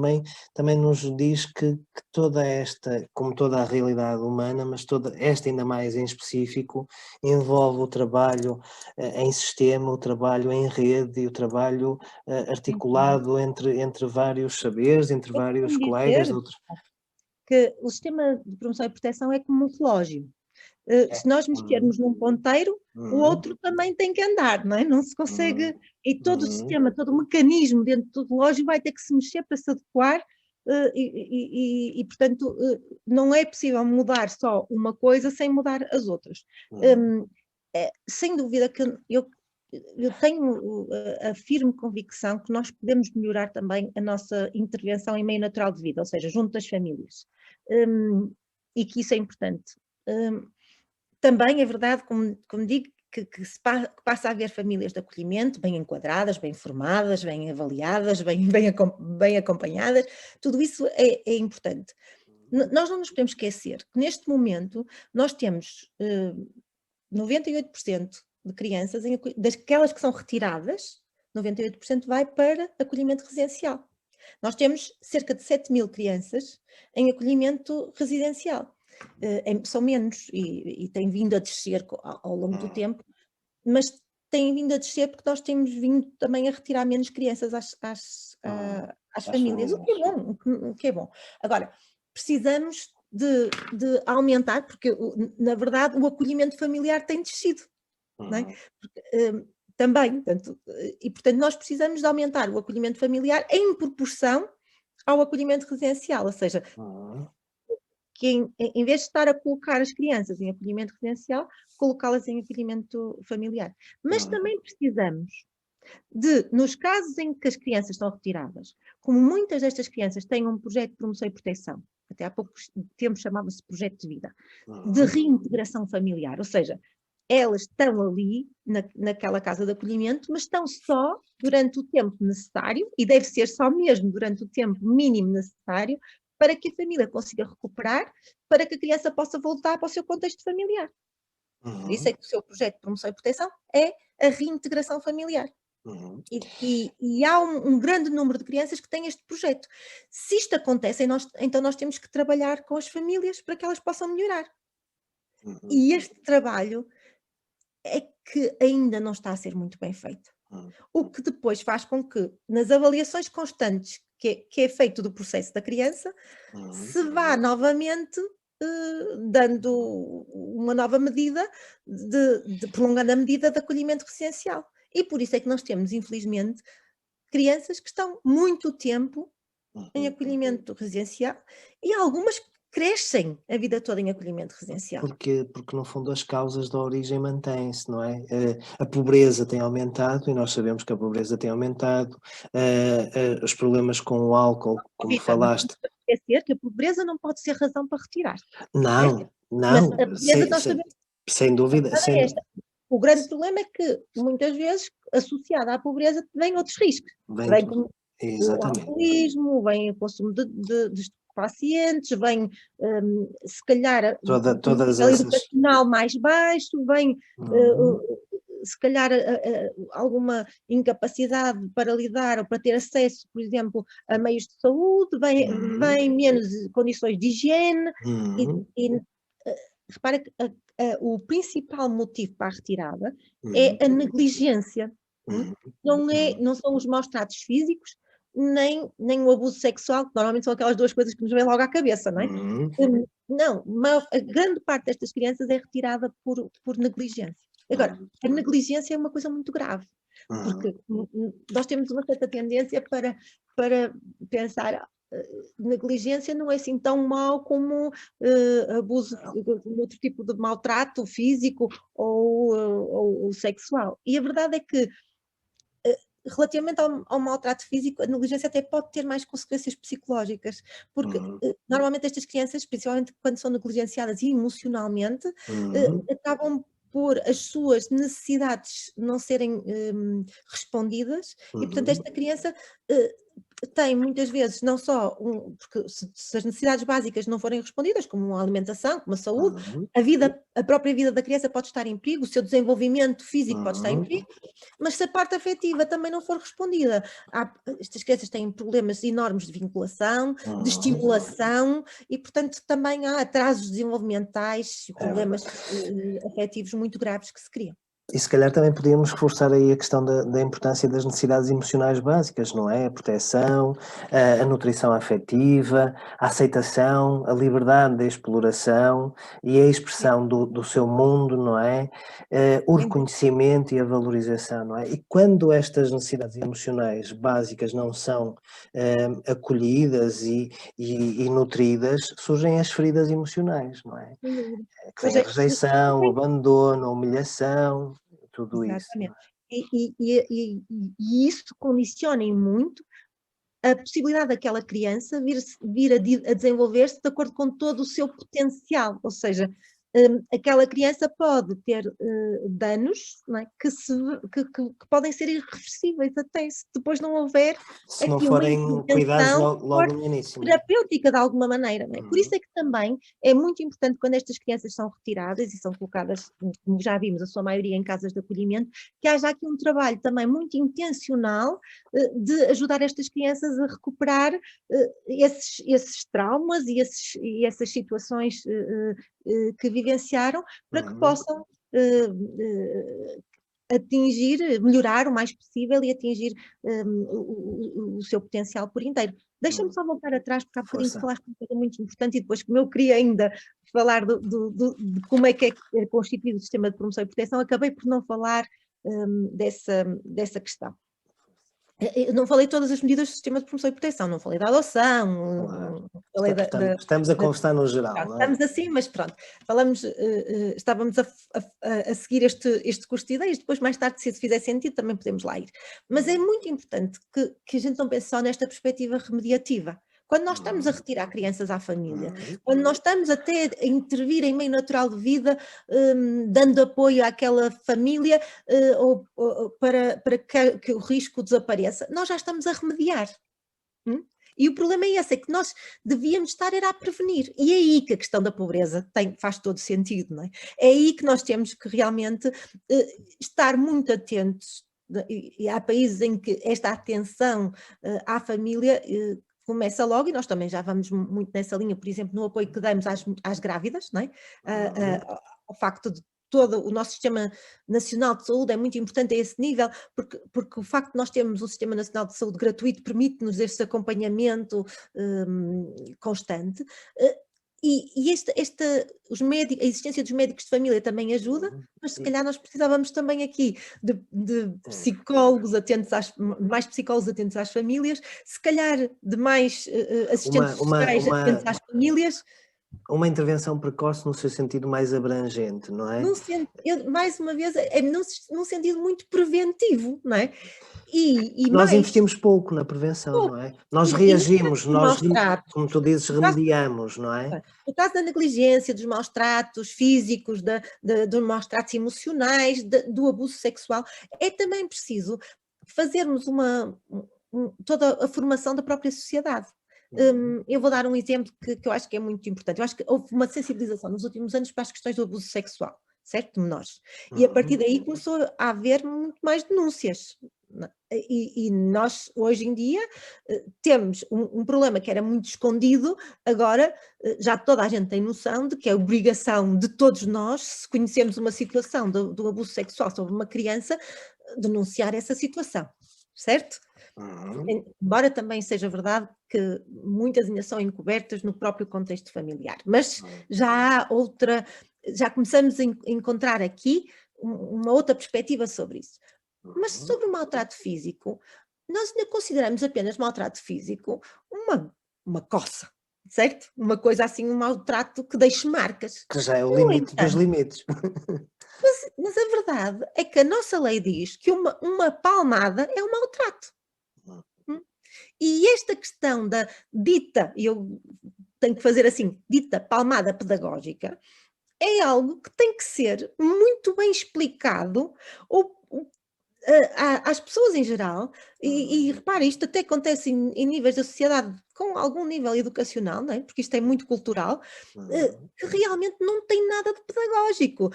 também nos diz que toda esta, como toda a realidade humana, mas toda esta ainda mais em específico, envolve o trabalho em sistema, o trabalho em rede e o trabalho Uhum. articulado entre vários saberes, entre Eu vários costumo colegas de dizer outros. que o sistema de promoção e proteção é como um relógio. É. Se nós Uhum, mexermos num ponteiro, o uhum, outro também tem que andar, não é? Não se uhum, consegue, e todo o uhum, sistema, todo o mecanismo dentro do relógio vai ter que se mexer para se adequar, portanto, não é possível mudar só uma coisa sem mudar as outras. uhum, Sem dúvida que eu tenho a firme convicção que nós podemos melhorar também a nossa intervenção em meio natural de vida, ou seja, junto das famílias. E que isso é importante. Também é verdade, como digo, que que passa a haver famílias de acolhimento bem enquadradas, bem formadas, bem avaliadas, bem acompanhadas, tudo isso é importante. Nós não nos podemos esquecer que neste momento nós temos 98% de crianças, daquelas que são retiradas, 98% vai para acolhimento residencial. Nós temos cerca de 7.000 crianças em acolhimento residencial. São menos e tem vindo a descer ao longo do uhum, tempo, mas tem vindo a descer porque nós temos vindo também a retirar menos crianças uhum. às Às famílias, o que é famílias. bom, o que é bom. Agora, precisamos de aumentar, porque na verdade o acolhimento familiar tem descido, não é? Uhum, Porque, também, portanto nós precisamos de aumentar o acolhimento familiar em proporção ao acolhimento residencial, ou seja, uhum, que em vez de estar a colocar as crianças em acolhimento residencial, colocá-las em acolhimento familiar. Mas uhum, também precisamos nos casos em que as crianças estão retiradas, como muitas destas crianças têm um projeto de promoção e proteção, até há pouco tempo chamava-se projeto de vida, de uhum, reintegração familiar, ou seja, elas estão ali naquela casa de acolhimento, mas estão só durante o tempo necessário, e deve ser só mesmo durante o tempo mínimo necessário, para que a família consiga recuperar, para que a criança possa voltar para o seu contexto familiar. Por isso uhum, é que o seu projeto de promoção e proteção é a reintegração familiar. uhum. E há um grande número de crianças que têm este projeto. Se isto acontece, então nós temos que trabalhar com as famílias para que elas possam melhorar. Uhum, E este trabalho é que ainda não está a ser muito bem feito. uhum, O que depois faz com que, nas avaliações constantes que é feito do processo da criança, uhum, se vá novamente dando uma nova medida, de prolongando a medida de acolhimento residencial. E por isso é que nós temos, infelizmente, crianças que estão muito tempo em uhum. acolhimento residencial e algumas que crescem a vida toda em acolhimento residencial. Porque no fundo as causas da origem mantêm-se, não é? A pobreza tem aumentado e nós sabemos que a pobreza tem aumentado, os problemas com o álcool, Oh, como Rita, mas não falaste. podemos esquecer que a pobreza não pode ser razão para retirar-se, certo? Não, Mas não, a pobreza sem nós sem sabemos sem que a dúvida, verdade é esta. O grande problema é que, muitas vezes, associada à pobreza, vêm outros riscos. vem Vem tudo como o exatamente. alcoolismo, vem o consumo de estupefacientes, vem, se calhar, um Todas nível essas. educacional mais baixo, vem, Uhum, se calhar, alguma incapacidade para lidar ou para ter acesso, por exemplo, a meios de saúde, uhum, vem menos condições de higiene uhum, e repara que o principal motivo para a retirada uhum, é a negligência. uhum, Não são os maus tratos físicos, nem o abuso sexual, que normalmente são aquelas duas coisas que nos vêm logo à cabeça, não é? uhum, Não, a grande parte destas crianças é retirada por negligência. Agora, uhum, a negligência é uma coisa muito grave, uhum, porque nós temos uma certa tendência para pensar, negligência não é assim tão mau como abuso, outro tipo de maltrato físico ou sexual. E a verdade é que, relativamente ao maltrato físico, a negligência até pode ter mais consequências psicológicas, porque normalmente estas crianças, principalmente quando são negligenciadas emocionalmente, acabam por as suas necessidades não serem respondidas, e portanto esta criança tem muitas vezes não só porque se as necessidades básicas não forem respondidas, como a alimentação, como a saúde, a própria vida da criança pode estar em perigo, o seu desenvolvimento físico pode estar em perigo, mas se a parte afetiva também não for respondida, estas crianças têm problemas enormes de vinculação, de estimulação, e portanto também há atrasos desenvolvimentais e problemas afetivos muito graves que se criam. E se calhar também podíamos reforçar aí a questão da importância das necessidades emocionais básicas, não é? A proteção, a nutrição afetiva, a aceitação, a liberdade de exploração e a expressão do seu mundo, não é? O reconhecimento e a valorização, não é? E quando estas necessidades emocionais básicas não são acolhidas e nutridas, surgem as feridas emocionais, não é? Que vem a rejeição, o abandono, a humilhação, tudo isso. Exatamente. E isso condiciona muito a possibilidade daquela criança vir a desenvolver-se de acordo com todo o seu potencial, ou seja, aquela criança pode ter danos, não é? que podem ser irreversíveis até, se depois não houver se não aqui forem cuidados logo no início. Terapêutica de alguma maneira. Não é? Por isso é que também é muito importante quando estas crianças são retiradas e são colocadas, como já vimos, a sua maioria em casas de acolhimento, que haja aqui um trabalho também muito intencional de ajudar estas crianças a recuperar esses traumas e essas situações que vivenciaram, para que possam melhorar o mais possível e atingir o seu potencial por inteiro. Deixa-me só voltar atrás, porque há bocadinho falaste de uma coisa muito importante, e depois, como eu queria ainda falar de como é que é constituído o sistema de promoção e proteção, acabei por não falar dessa questão. Eu não falei todas as medidas do sistema de promoção e proteção, não falei da adoção, falei estamos a conversar no geral. Estamos assim, mas pronto, estávamos a seguir este curso de ideias, depois mais tarde, se fizer sentido, também podemos lá ir. Mas é muito importante que a gente não pense só nesta perspectiva remediativa. Quando nós estamos a retirar crianças à família, quando nós estamos até a intervir em meio natural de vida, dando apoio àquela família para que o risco desapareça, nós já estamos a remediar. E o problema é esse, é que nós devíamos estar a prevenir. E é aí que a questão da pobreza faz todo sentido, não é? É aí que nós temos que realmente estar muito atentos. E há países em que esta atenção à família começa logo, e nós também já vamos muito nessa linha, por exemplo, no apoio que damos às grávidas, não é? O facto de todo o nosso Sistema Nacional de Saúde é muito importante a esse nível, porque o facto de nós termos um Sistema Nacional de Saúde gratuito permite-nos esse acompanhamento constante. E a existência dos médicos de família também ajuda, mas se calhar nós precisávamos também aqui de psicólogos mais psicólogos atentos às famílias, se calhar de mais assistentes sociais atentos às famílias. Uma intervenção precoce no seu sentido mais abrangente, não é? Mais uma vez, num sentido muito preventivo, não é? Nós investimos pouco na prevenção, não é? Nós reagimos, como tu dizes, remediamos, não é? No caso da negligência, dos maus tratos físicos, dos maus tratos emocionais, do abuso sexual, é também preciso fazermos toda a formação da própria sociedade. Eu vou dar um exemplo que eu acho que é muito importante. Eu acho que houve uma sensibilização nos últimos anos para as questões do abuso sexual, certo? De menores. E a partir daí começou a haver muito mais denúncias. E nós, hoje em dia, temos um problema que era muito escondido, agora já toda a gente tem noção de que é obrigação de todos nós, se conhecermos uma situação do abuso sexual sobre uma criança, denunciar essa situação, certo? Embora também seja verdade que muitas ainda são encobertas no próprio contexto familiar, mas já começamos a encontrar aqui uma outra perspectiva sobre isso. Mas sobre o maltrato físico, nós ainda consideramos apenas maltrato físico uma coça, certo? Uma coisa assim, um maltrato que deixe marcas. Que já é o No limite dos entanto, limites. mas a verdade é que a nossa lei diz que uma palmada é um maltrato. Hum? E esta questão da dita, e eu tenho que fazer assim, dita palmada pedagógica, é algo que tem que ser muito bem explicado ou às pessoas em geral, e repara, isto até acontece em níveis da sociedade com algum nível educacional, não é? Porque isto é muito cultural, que realmente não tem nada de pedagógico.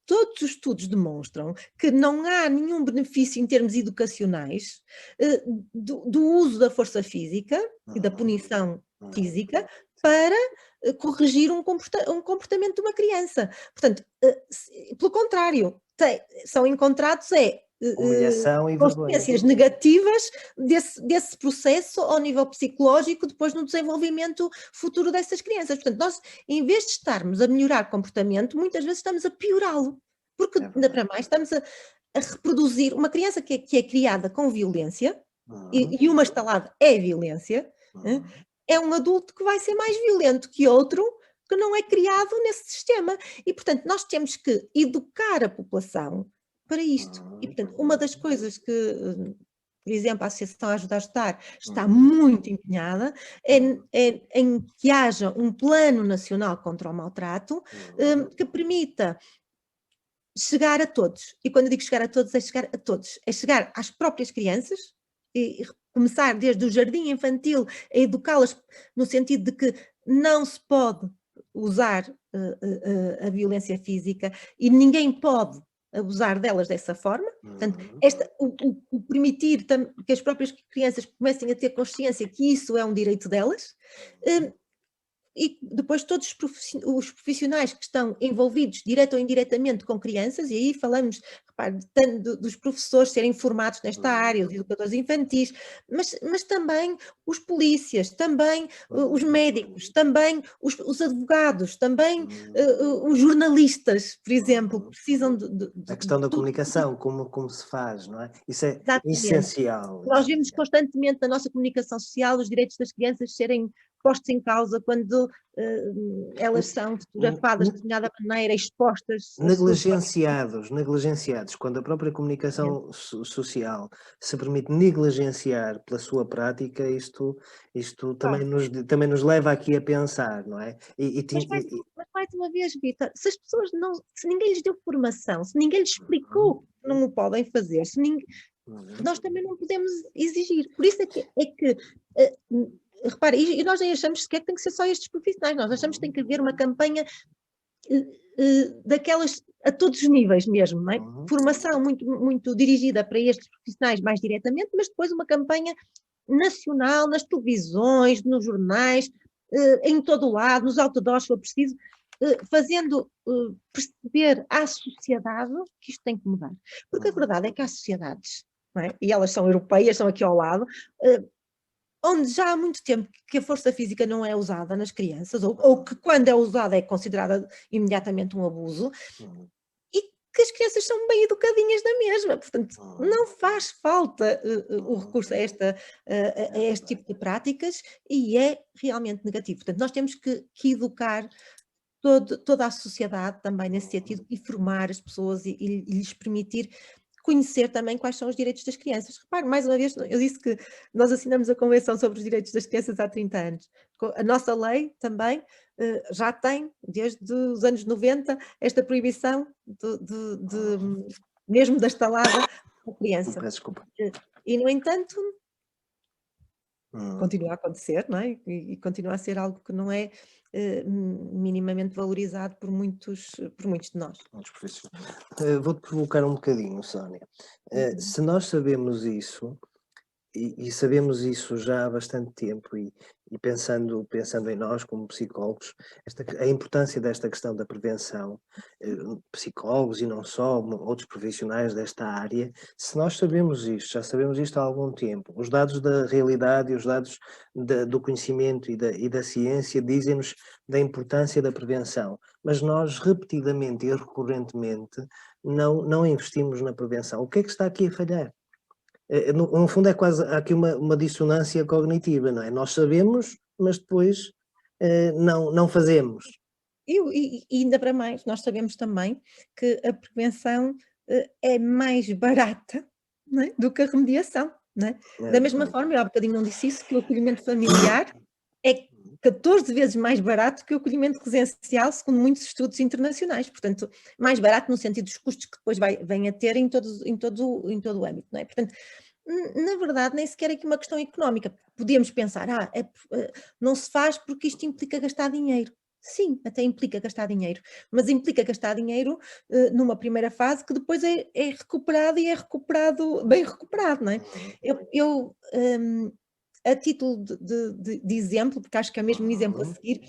Todos os estudos demonstram que não há nenhum benefício em termos educacionais do uso da força física e da punição física para corrigir um comportamento de uma criança. Portanto, pelo contrário, são encontrados Humilhação e vergonha. consequências negativas desse processo ao nível psicológico, depois no desenvolvimento futuro dessas crianças. Portanto, nós, em vez de estarmos a melhorar o comportamento, muitas vezes estamos a piorá-lo, porque ainda para mais estamos a reproduzir uma criança que é criada com violência, e uma estalada é violência, é um adulto que vai ser mais violento que outro que não é criado nesse sistema. E, portanto, nós temos que educar a população para isto. E, portanto, uma das coisas que, por exemplo, a Associação Ajuda a Ajudar está muito empenhada em que haja um plano nacional contra o maltrato que permita chegar a todos. E quando eu digo chegar a todos, é chegar a todos. É chegar às próprias crianças e começar desde o jardim infantil a educá-las no sentido de que não se pode usar a violência física e ninguém pode abusar delas dessa forma. Portanto, o permitir que as próprias crianças comecem a ter consciência que isso é um direito delas, e depois todos os profissionais que estão envolvidos direto ou indiretamente com crianças, e aí falamos, repare, tanto dos professores serem formados nesta área, os educadores infantis, mas também os polícias, também os médicos, também os advogados, também os jornalistas, por exemplo, que precisam A questão da tudo. comunicação, como se faz, não é? Isso é Exatamente. essencial. Nós vemos constantemente na nossa comunicação social os direitos das crianças serem postos em causa quando elas são fotografadas de determinada maneira, expostas. Negligenciados, quando a própria comunicação social se permite negligenciar pela sua prática, isto também nos leva aqui a pensar, não é? Mas mais uma vez, Vitor, se as pessoas não, se ninguém lhes deu formação, se ninguém lhes explicou que não o podem fazer, nós também não podemos exigir. Por isso é que repare, e nós nem achamos sequer que tem que ser só estes profissionais, nós achamos que tem que haver uma campanha daquelas a todos os níveis mesmo, não é? Formação muito, muito dirigida para estes profissionais mais diretamente, mas depois uma campanha nacional, nas televisões, nos jornais, em todo o lado, nos outdoors, se for preciso, fazendo perceber à sociedade que isto tem que mudar. Porque a verdade é que há sociedades, não é? E elas são europeias, são aqui ao lado, onde já há muito tempo que a força física não é usada nas crianças, ou que quando é usada é considerada imediatamente um abuso, e que as crianças são bem educadinhas na mesma, portanto não faz falta o recurso a este tipo de práticas e é realmente negativo. Portanto, nós temos que educar toda a sociedade também nesse sentido e formar as pessoas e lhes permitir conhecer também quais são os direitos das crianças. Repare, mais uma vez, eu disse que nós assinamos a Convenção sobre os Direitos das Crianças há 30 anos. A nossa lei também já tem, desde os anos 90, esta proibição mesmo da estalada da criança. Peço desculpa. E, no entanto, continua a acontecer, não é? E continua a ser algo que não é minimamente valorizado por muitos de nós. Muitos profissionais. Vou-te provocar um bocadinho, Sónia. Se nós sabemos isso, e sabemos isso já há bastante tempo, e pensando em nós como psicólogos, a importância desta questão da prevenção, psicólogos e não só, outros profissionais desta área, se nós sabemos isto, já sabemos isto há algum tempo, os dados da realidade e os dados do conhecimento e da ciência dizem-nos da importância da prevenção, mas nós repetidamente e recorrentemente não investimos na prevenção. O que é que está aqui a falhar? No fundo é quase, há aqui uma dissonância cognitiva, não é? Nós sabemos mas depois não fazemos. E ainda para mais, nós sabemos também que a prevenção é mais barata, não é, do que a remediação, não é? Da mesma forma, eu há bocadinho não disse isso, que o acolhimento familiar é 14 vezes mais barato que o acolhimento residencial, segundo muitos estudos internacionais. Portanto, mais barato no sentido dos custos que depois vem a ter em todo o âmbito, não é? Portanto, na verdade, nem sequer é aqui uma questão económica. Podíamos pensar, não se faz porque isto implica gastar dinheiro. Sim, até implica gastar dinheiro, mas implica gastar dinheiro numa primeira fase que depois é recuperado e é recuperado, bem recuperado, não é? A título de exemplo, porque acho que é mesmo um exemplo a seguir,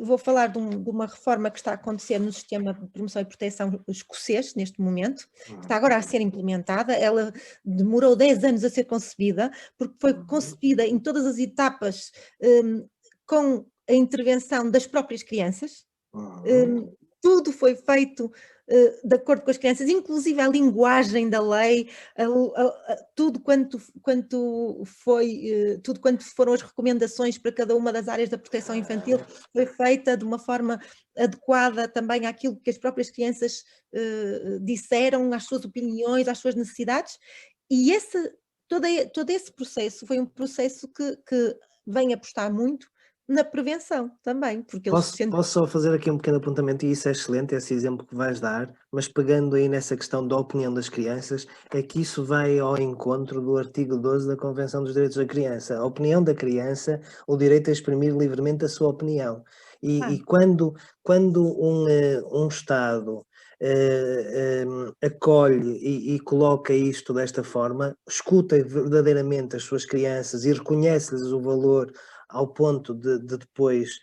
vou falar de uma reforma que está a acontecer no sistema de promoção e proteção escocês, neste momento, que está agora a ser implementada. Ela demorou 10 anos a ser concebida, porque foi concebida em todas as etapas com a intervenção das próprias crianças. Tudo foi feito de acordo com as crianças, inclusive a linguagem da lei, tudo quanto foram as recomendações para cada uma das áreas da proteção infantil foi feita de uma forma adequada também àquilo que as próprias crianças disseram, às suas opiniões, às suas necessidades, e todo esse processo foi um processo que vem apostar muito na prevenção também, porque eles Posso só fazer aqui um pequeno apontamento, e isso é excelente, esse exemplo que vais dar, mas pegando aí nessa questão da opinião das crianças, é que isso vai ao encontro do artigo 12 da Convenção dos Direitos da Criança. A opinião da criança, o direito a exprimir livremente a sua opinião. E quando um Estado acolhe e coloca isto desta forma, escuta verdadeiramente as suas crianças e reconhece-lhes o valor ao ponto de depois,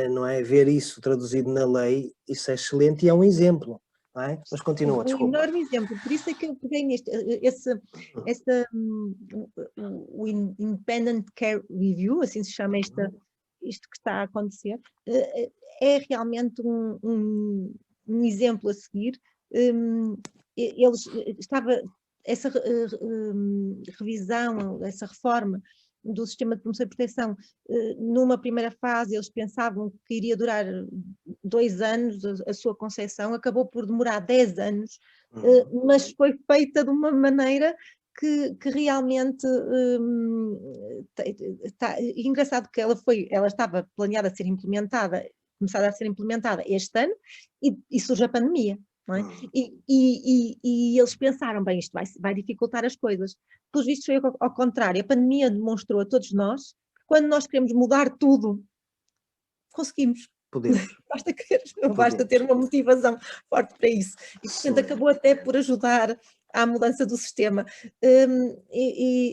não é, ver isso traduzido na lei, isso é excelente e é um exemplo, não é? Mas continua, desculpa. enorme exemplo, por isso é que eu peguei o Independent Care Review, assim se chama isto que está a acontecer, é realmente um exemplo a seguir. Essa revisão, essa reforma do sistema de promoção e proteção, numa primeira fase eles pensavam que iria durar 2 anos a sua concepção, acabou por demorar 10 anos, mas foi feita de uma maneira que realmente engraçado que ela estava planeada a ser implementada, começada a ser implementada este ano, e surge a pandemia. Não é? E eles pensaram, bem, isto vai dificultar as coisas. Pelos vistos foi ao contrário, a pandemia demonstrou a todos nós que quando nós queremos mudar tudo, conseguimos. Podemos. Basta querer, basta ter uma motivação forte para isso. E, portanto, acabou até por ajudar à mudança do sistema.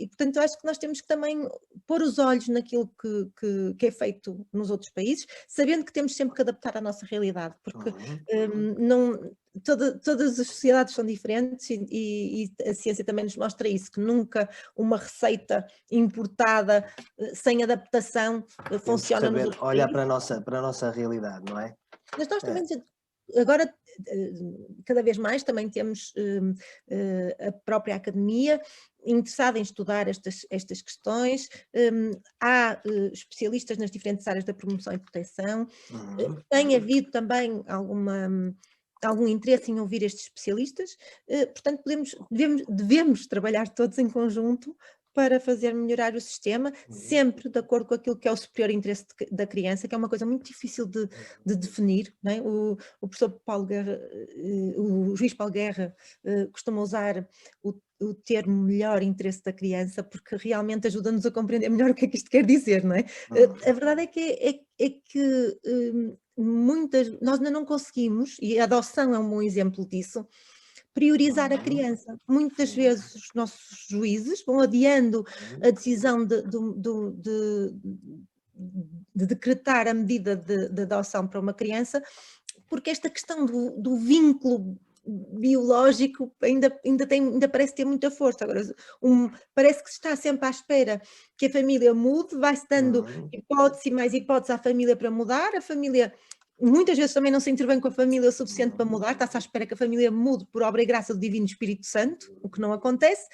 Portanto, eu acho que nós temos que também pôr os olhos naquilo que é feito nos outros países, sabendo que temos sempre que adaptar à nossa realidade, porque todas as sociedades são diferentes e a ciência também nos mostra isso, que nunca uma receita importada, sem adaptação, funciona nos outros olhar países. para a nossa realidade, não é? Mas nós também, agora, cada vez mais também temos a própria academia interessada em estudar estas questões, há especialistas nas diferentes áreas da promoção e proteção, tem havido também algum interesse em ouvir estes especialistas, portanto devemos trabalhar todos em conjunto para fazer melhorar o sistema, sempre de acordo com aquilo que é o superior interesse da criança, que é uma coisa muito difícil de definir, não é? O professor Paulo Guerra, o juiz Paulo Guerra, costuma usar o termo melhor interesse da criança, porque realmente ajuda-nos a compreender melhor o que é que isto quer dizer, não é? A verdade é que nós ainda não conseguimos, e a adoção é um bom exemplo disso, priorizar a criança. Muitas vezes os nossos juízes vão adiando a decisão de decretar a medida de adoção para uma criança, porque esta questão do vínculo biológico ainda parece ter muita força. Agora, parece que se está sempre à espera que a família mude, vai-se dando hipótese e mais hipótese à família para mudar, a família muitas vezes também não se intervém com a família o suficiente para mudar, está-se à espera que a família mude por obra e graça do Divino Espírito Santo, o que não acontece,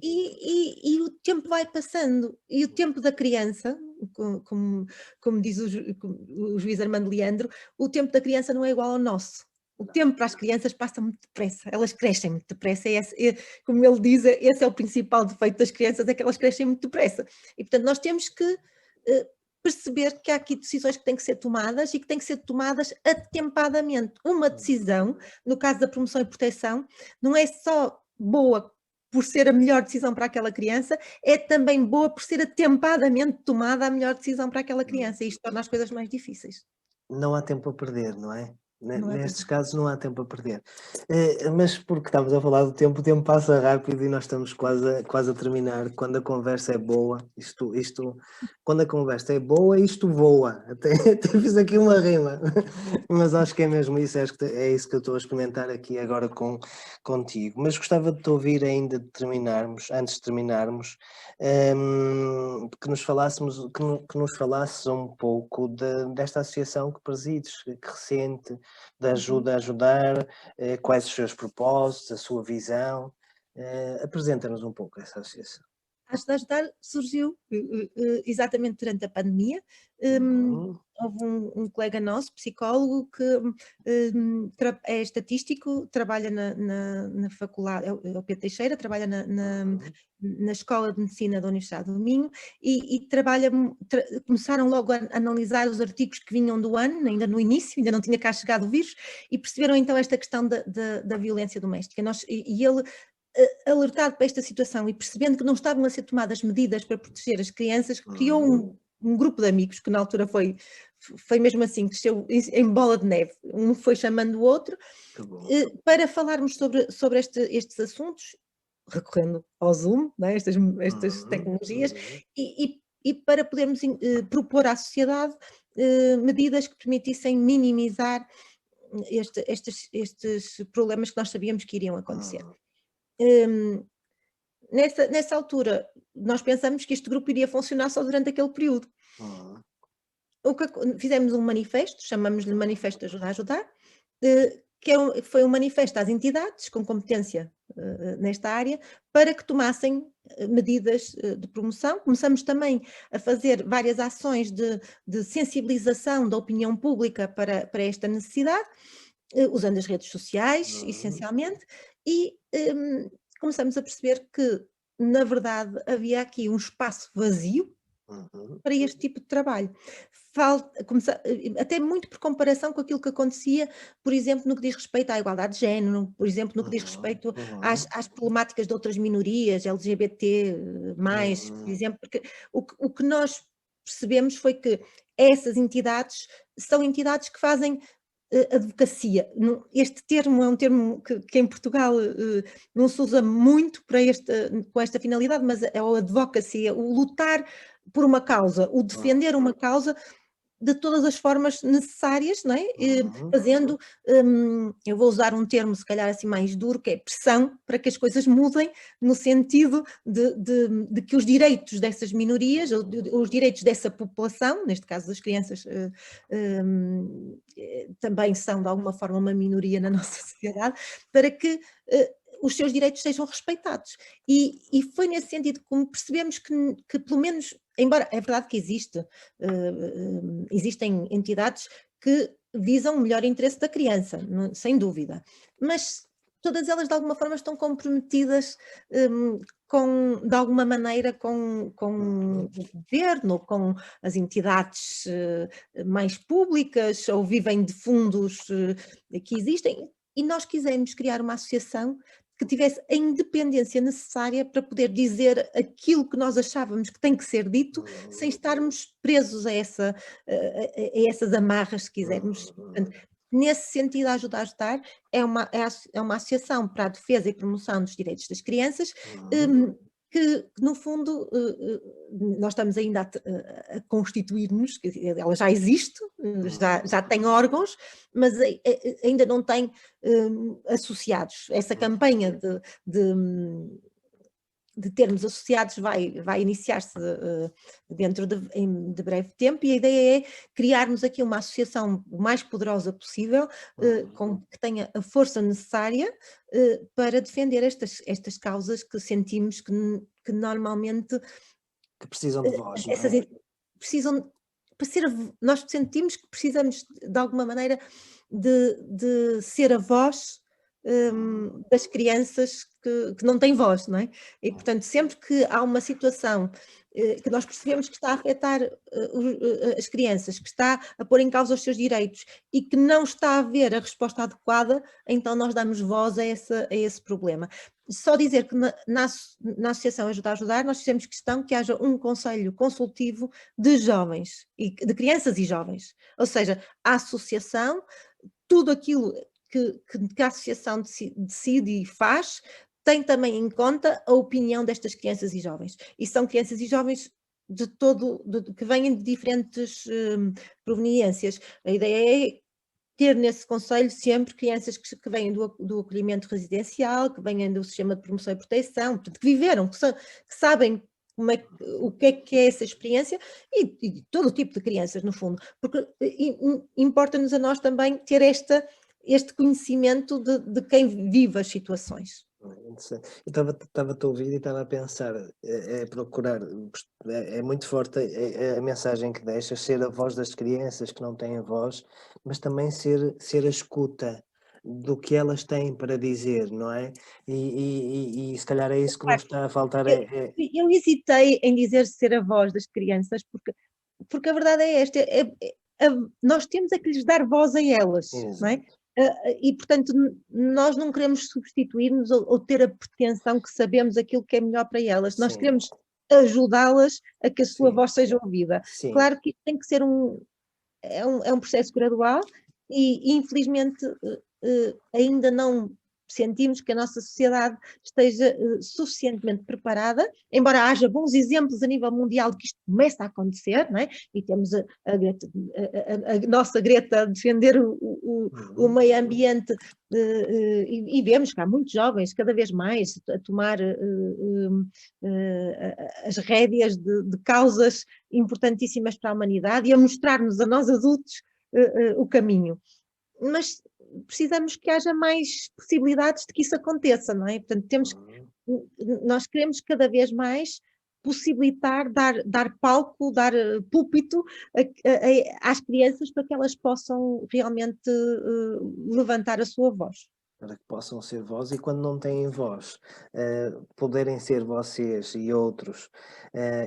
e o tempo vai passando, e o tempo da criança como diz o juiz Armando Leandro, o tempo da criança não é igual ao nosso. O tempo para as crianças passa muito depressa, elas crescem muito depressa, como ele diz, esse é o principal defeito das crianças, é que elas crescem muito depressa. E, portanto, nós temos que perceber que há aqui decisões que têm que ser tomadas e que têm que ser tomadas atempadamente. Uma decisão, no caso da promoção e proteção, não é só boa por ser a melhor decisão para aquela criança, é também boa por ser atempadamente tomada a melhor decisão para aquela criança, e isto torna as coisas mais difíceis. Não há tempo a perder, não é? Não há Nestes tempo. casos não há tempo a perder. Mas porque estamos a falar do tempo, o tempo passa rápido e nós estamos quase a terminar. Quando a conversa é boa, quando a conversa é boa, isto voa. Até fiz aqui uma rima. Mas acho que é mesmo isso, acho que é isso que eu estou a experimentar aqui agora contigo. Mas gostava de te ouvir ainda antes de terminarmos, que nos falasses um pouco desta associação que presides, que recente, da ajuda a ajudar, quais os seus propósitos, a sua visão. Apresenta-nos um pouco essa associação. A Ajuda a Ajudar surgiu exatamente durante a pandemia. Houve um colega nosso, psicólogo, que é estatístico, trabalha na faculdade, é o Pedro Teixeira, trabalha na Escola de Medicina da Universidade do Minho e começaram logo a analisar os artigos que vinham do ano, ainda no início, ainda não tinha cá chegado o vírus, e perceberam então esta questão da violência doméstica. E ele, alertado para esta situação e percebendo que não estavam a ser tomadas medidas para proteger as crianças, criou um grupo de amigos, que na altura foi mesmo assim, cresceu em bola de neve, um foi chamando o outro, para falarmos sobre estes assuntos, recorrendo ao Zoom, não é? estas tecnologias, e para podermos propor à sociedade medidas que permitissem minimizar estes problemas que nós sabíamos que iriam acontecer. Nessa altura, nós pensamos que este grupo iria funcionar só durante aquele período. Fizemos um manifesto, chamamos-lhe Manifesto Ajuda a Ajudar, foi um manifesto às entidades com competência nesta área, para que tomassem medidas de promoção. Começamos também a fazer várias ações de sensibilização da opinião pública para esta necessidade, usando as redes sociais, essencialmente, e começamos a perceber que, na verdade, havia aqui um espaço vazio para este tipo de trabalho. Até muito por comparação com aquilo que acontecia, por exemplo, no que diz respeito à igualdade de género, por exemplo, no que diz respeito às problemáticas de outras minorias, LGBT+, por exemplo, porque o que nós percebemos foi que essas entidades são entidades que fazem advocacia. Este termo é um termo que em Portugal não se usa muito com esta finalidade, mas é o advocacy, o lutar por uma causa, o defender uma causa de todas as formas necessárias, não é? Fazendo, eu vou usar um termo se calhar assim mais duro, que é pressão, para que as coisas mudem, no sentido de que os direitos dessas minorias, ou os direitos dessa população, neste caso das crianças, também são de alguma forma uma minoria na nossa sociedade, para que os seus direitos sejam respeitados. E foi nesse sentido que percebemos que pelo menos, embora é verdade que existem entidades que visam o melhor interesse da criança, sem dúvida, mas todas elas de alguma forma estão comprometidas de alguma maneira com o governo, com as entidades mais públicas, ou vivem de fundos que existem, e nós quisemos criar uma associação que tivesse a independência necessária para poder dizer aquilo que nós achávamos que tem que ser dito, sem estarmos presos a essas amarras, se quisermos. Portanto, nesse sentido, a Ajuda a Ajudar é uma associação para a defesa e promoção dos direitos das crianças, que no fundo nós estamos ainda a constituir-nos, ela já existe, já tem órgãos, mas ainda não tem associados. Essa campanha de termos associados vai iniciar-se dentro de breve tempo, e a ideia é criarmos aqui uma associação o mais poderosa possível, que tenha a força necessária para defender estas causas que sentimos que normalmente que precisam de voz, não é? precisam, nós sentimos que precisamos de alguma maneira de ser a voz das crianças que não têm voz, não é? E portanto, sempre que há uma situação que nós percebemos que está a afetar as crianças, que está a pôr em causa os seus direitos e que não está a haver a resposta adequada, então nós damos voz a esse problema. Só dizer que na Associação Ajuda a Ajudar, nós fizemos questão que haja um conselho consultivo de jovens, de crianças e jovens. Ou seja, a associação, tudo aquilo que a associação decide e faz, tem também em conta a opinião destas crianças e jovens. E são crianças e jovens que vêm de diferentes proveniências. A ideia é ter nesse conselho sempre crianças que vêm do acolhimento residencial, que vêm do sistema de promoção e proteção, portanto, que viveram, que sabem o que é essa experiência, e todo o tipo de crianças, no fundo, porque importa-nos a nós também ter este conhecimento de quem vive as situações. Eu estava-te a ouvir e estava a pensar, procurar, é muito forte a mensagem que deixas, ser a voz das crianças que não têm voz, mas também ser a escuta do que elas têm para dizer, não é? E se calhar é isso que nos está a faltar. Eu hesitei em dizer ser a voz das crianças, porque a verdade é esta, nós temos que lhes dar voz a elas, não é? E, portanto, nós não queremos substituir-nos ou ter a pretensão que sabemos aquilo que é melhor para elas. Nós queremos ajudá-las a que a sua voz seja ouvida. Sim. Claro que tem que ser é um processo gradual e infelizmente, ainda não sentimos que a nossa sociedade esteja suficientemente preparada, embora haja bons exemplos a nível mundial de que isto começa a acontecer, não é? E temos a nossa Greta a defender o meio ambiente, e vemos que há muitos jovens, cada vez mais, a tomar as rédeas de causas importantíssimas para a humanidade e a mostrar-nos a nós adultos o caminho. Mas precisamos que haja mais possibilidades de que isso aconteça, não é? Portanto, nós queremos cada vez mais possibilitar, dar palco, dar púlpito às crianças para que elas possam realmente levantar a sua voz. Para que possam ser voz e quando não têm voz, poderem ser vocês e outros,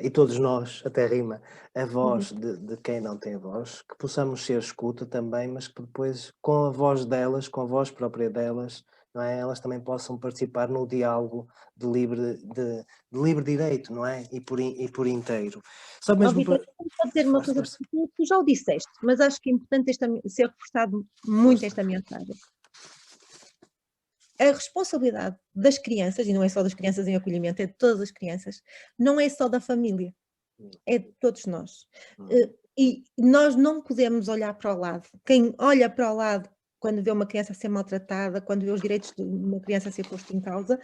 e todos nós, até rima, a voz de quem não tem voz, que possamos ser escuta também, mas que depois, com a voz delas, com a voz própria delas, não é? Elas também possam participar no diálogo de livre direito, não é? E por inteiro. Só mesmo Vitor, vou dizer uma coisa, tu já o disseste, mas acho que é importante ser reforçado muito esta mensagem. A responsabilidade das crianças, e não é só das crianças em acolhimento, é de todas as crianças, não é só da família, é de todos nós. E nós não podemos olhar para o lado. Quem olha para o lado quando vê uma criança a ser maltratada, quando vê os direitos de uma criança a ser posto em causa,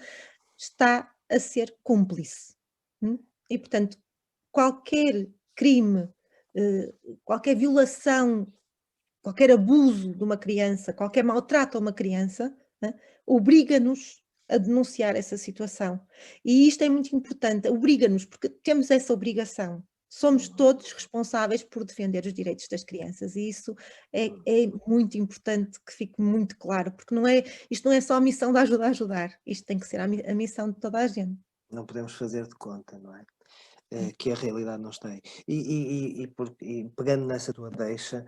está a ser cúmplice. E, portanto, qualquer crime, qualquer violação, qualquer abuso de uma criança, qualquer maltrato a uma criança, obriga-nos a denunciar essa situação. E isto é muito importante, obriga-nos, porque temos essa obrigação. Somos todos responsáveis por defender os direitos das crianças e isso é muito importante que fique muito claro, porque isto não é só a missão da Ajuda a Ajudar, isto tem que ser a missão de toda a gente. Não podemos fazer de conta, não é? Que a realidade nos tem. E pegando nessa tua deixa,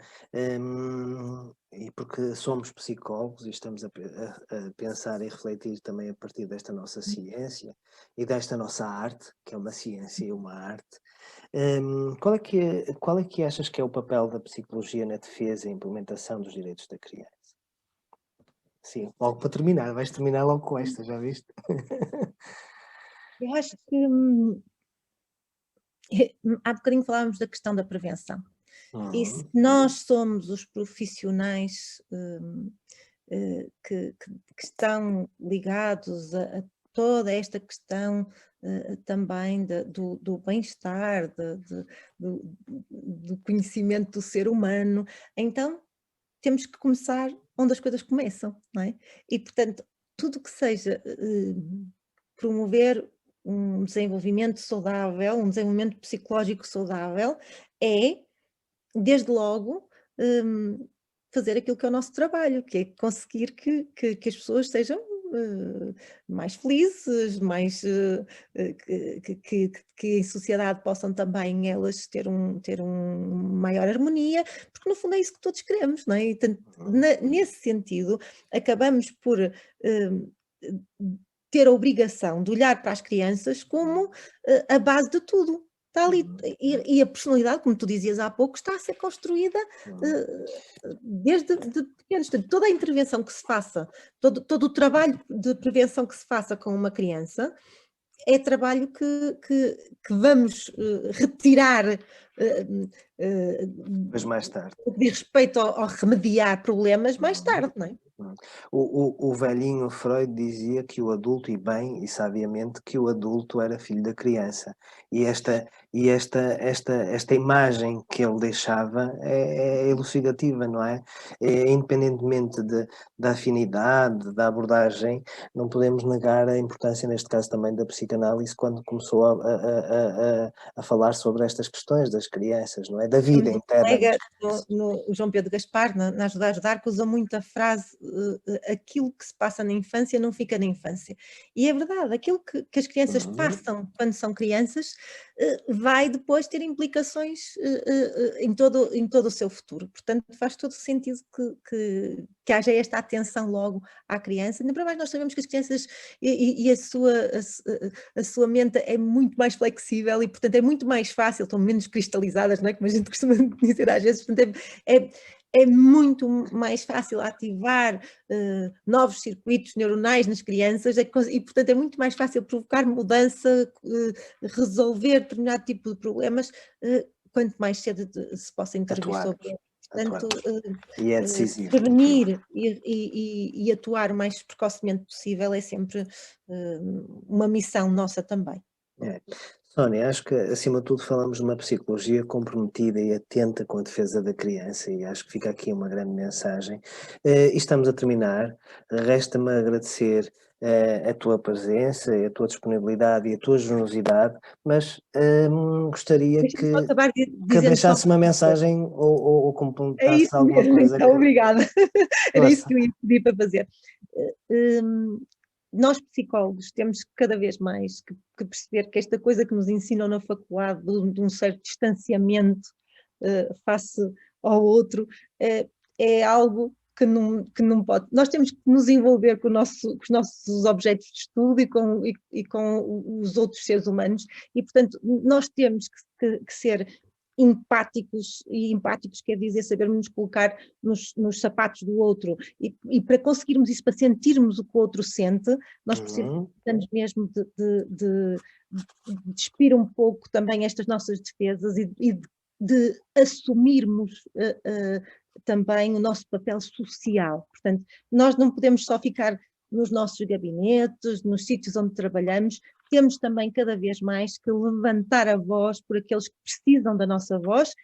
e porque somos psicólogos e estamos a pensar e refletir também a partir desta nossa ciência e desta nossa arte, que é uma ciência e uma arte, qual é que achas que é o papel da psicologia na defesa e implementação dos direitos da criança? Sim, logo para terminar, vais terminar logo com esta, já viste? Eu acho que há bocadinho falávamos da questão da prevenção. E se nós somos os profissionais que estão ligados a toda esta questão também do bem-estar, do conhecimento do ser humano, então temos que começar onde as coisas começam, não é? E, portanto, tudo que seja promover um desenvolvimento saudável, um desenvolvimento psicológico saudável, é, desde logo, fazer aquilo que é o nosso trabalho, que é conseguir que as pessoas sejam mais felizes, mais que em sociedade possam também elas ter maior harmonia, porque no fundo é isso que todos queremos, não é? E, tanto, nesse sentido, acabamos por ter a obrigação de olhar para as crianças como a base de tudo. Está ali, e a personalidade, como tu dizias há pouco, está a ser construída desde de pequenos. Toda a intervenção que se faça, todo o trabalho de prevenção que se faça com uma criança, é trabalho que vamos retirar Mas mais tarde. de respeito ao remediar problemas mais tarde, não é? O velhinho Freud dizia que o adulto, e bem e sabiamente, que o adulto era filho da criança. E esta imagem que ele deixava é elucidativa, não é? Independentemente da afinidade, da abordagem, não podemos negar a importância, neste caso também, da psicanálise, quando começou a falar sobre estas questões das crianças, não é? Da vida Temos um interna das colega, crianças. o João Pedro Gaspar, na Ajuda a Ajudar, que usa muito a frase aquilo que se passa na infância não fica na infância. E é verdade, aquilo que as crianças passam quando são crianças vai depois ter implicações em todo o seu futuro. Portanto, faz todo sentido que haja esta atenção logo à criança. Ainda para mais nós sabemos que as crianças e a sua mente é muito mais flexível e, portanto, é muito mais fácil, estão menos cristalizadas, não é? Como a gente costuma dizer às vezes, portanto, é muito mais fácil ativar novos circuitos neuronais nas crianças e, portanto, é muito mais fácil provocar mudança, resolver determinado tipo de problemas, quanto mais cedo se possa intervir sobre eles. Portanto, e é decisivo. prevenir e atuar o mais precocemente possível é sempre uma missão nossa também. É. Sónia, acho que acima de tudo falamos de uma psicologia comprometida e atenta com a defesa da criança, e acho que fica aqui uma grande mensagem. E estamos a terminar, resta-me agradecer a tua presença, a tua disponibilidade e a tua generosidade, mas gostaria Deixa-me só acabar que dizendo só deixasse uma mensagem ou é complementasse isso alguma mesmo, coisa. então, obrigada. Era isso Força. que eu ia pedir para fazer. Nós psicólogos temos cada vez mais que perceber que esta coisa que nos ensinam na faculdade de um certo distanciamento face ao outro é algo que não pode. Nós temos que nos envolver com os nossos objetos de estudo e com os outros seres humanos e, portanto, nós temos que ser empáticos, e empáticos quer dizer sabermos nos colocar nos sapatos do outro e para conseguirmos isso, para sentirmos o que o outro sente, nós precisamos mesmo de despir um pouco também estas nossas defesas e de assumirmos também o nosso papel social. Portanto, nós não podemos só ficar nos nossos gabinetes, nos sítios onde trabalhamos, temos também cada vez mais que levantar a voz por aqueles que precisam da nossa voz,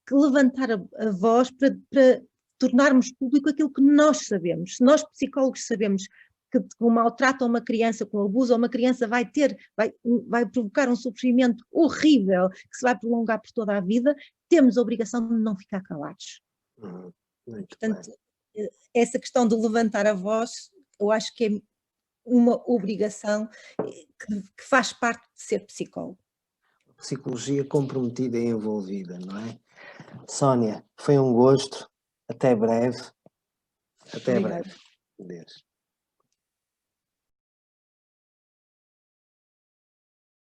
que levantar a voz para tornarmos público aquilo que nós sabemos. Se nós psicólogos sabemos que com maltrato a uma criança, com abuso a uma criança vai provocar um sofrimento horrível que se vai prolongar por toda a vida, temos a obrigação de não ficar calados. Portanto, essa questão de levantar a voz, eu acho que é uma obrigação que faz parte de ser psicólogo. Psicologia comprometida e envolvida, não é? Sónia, foi um gosto. Até breve. Até Obrigada. breve. Adeus.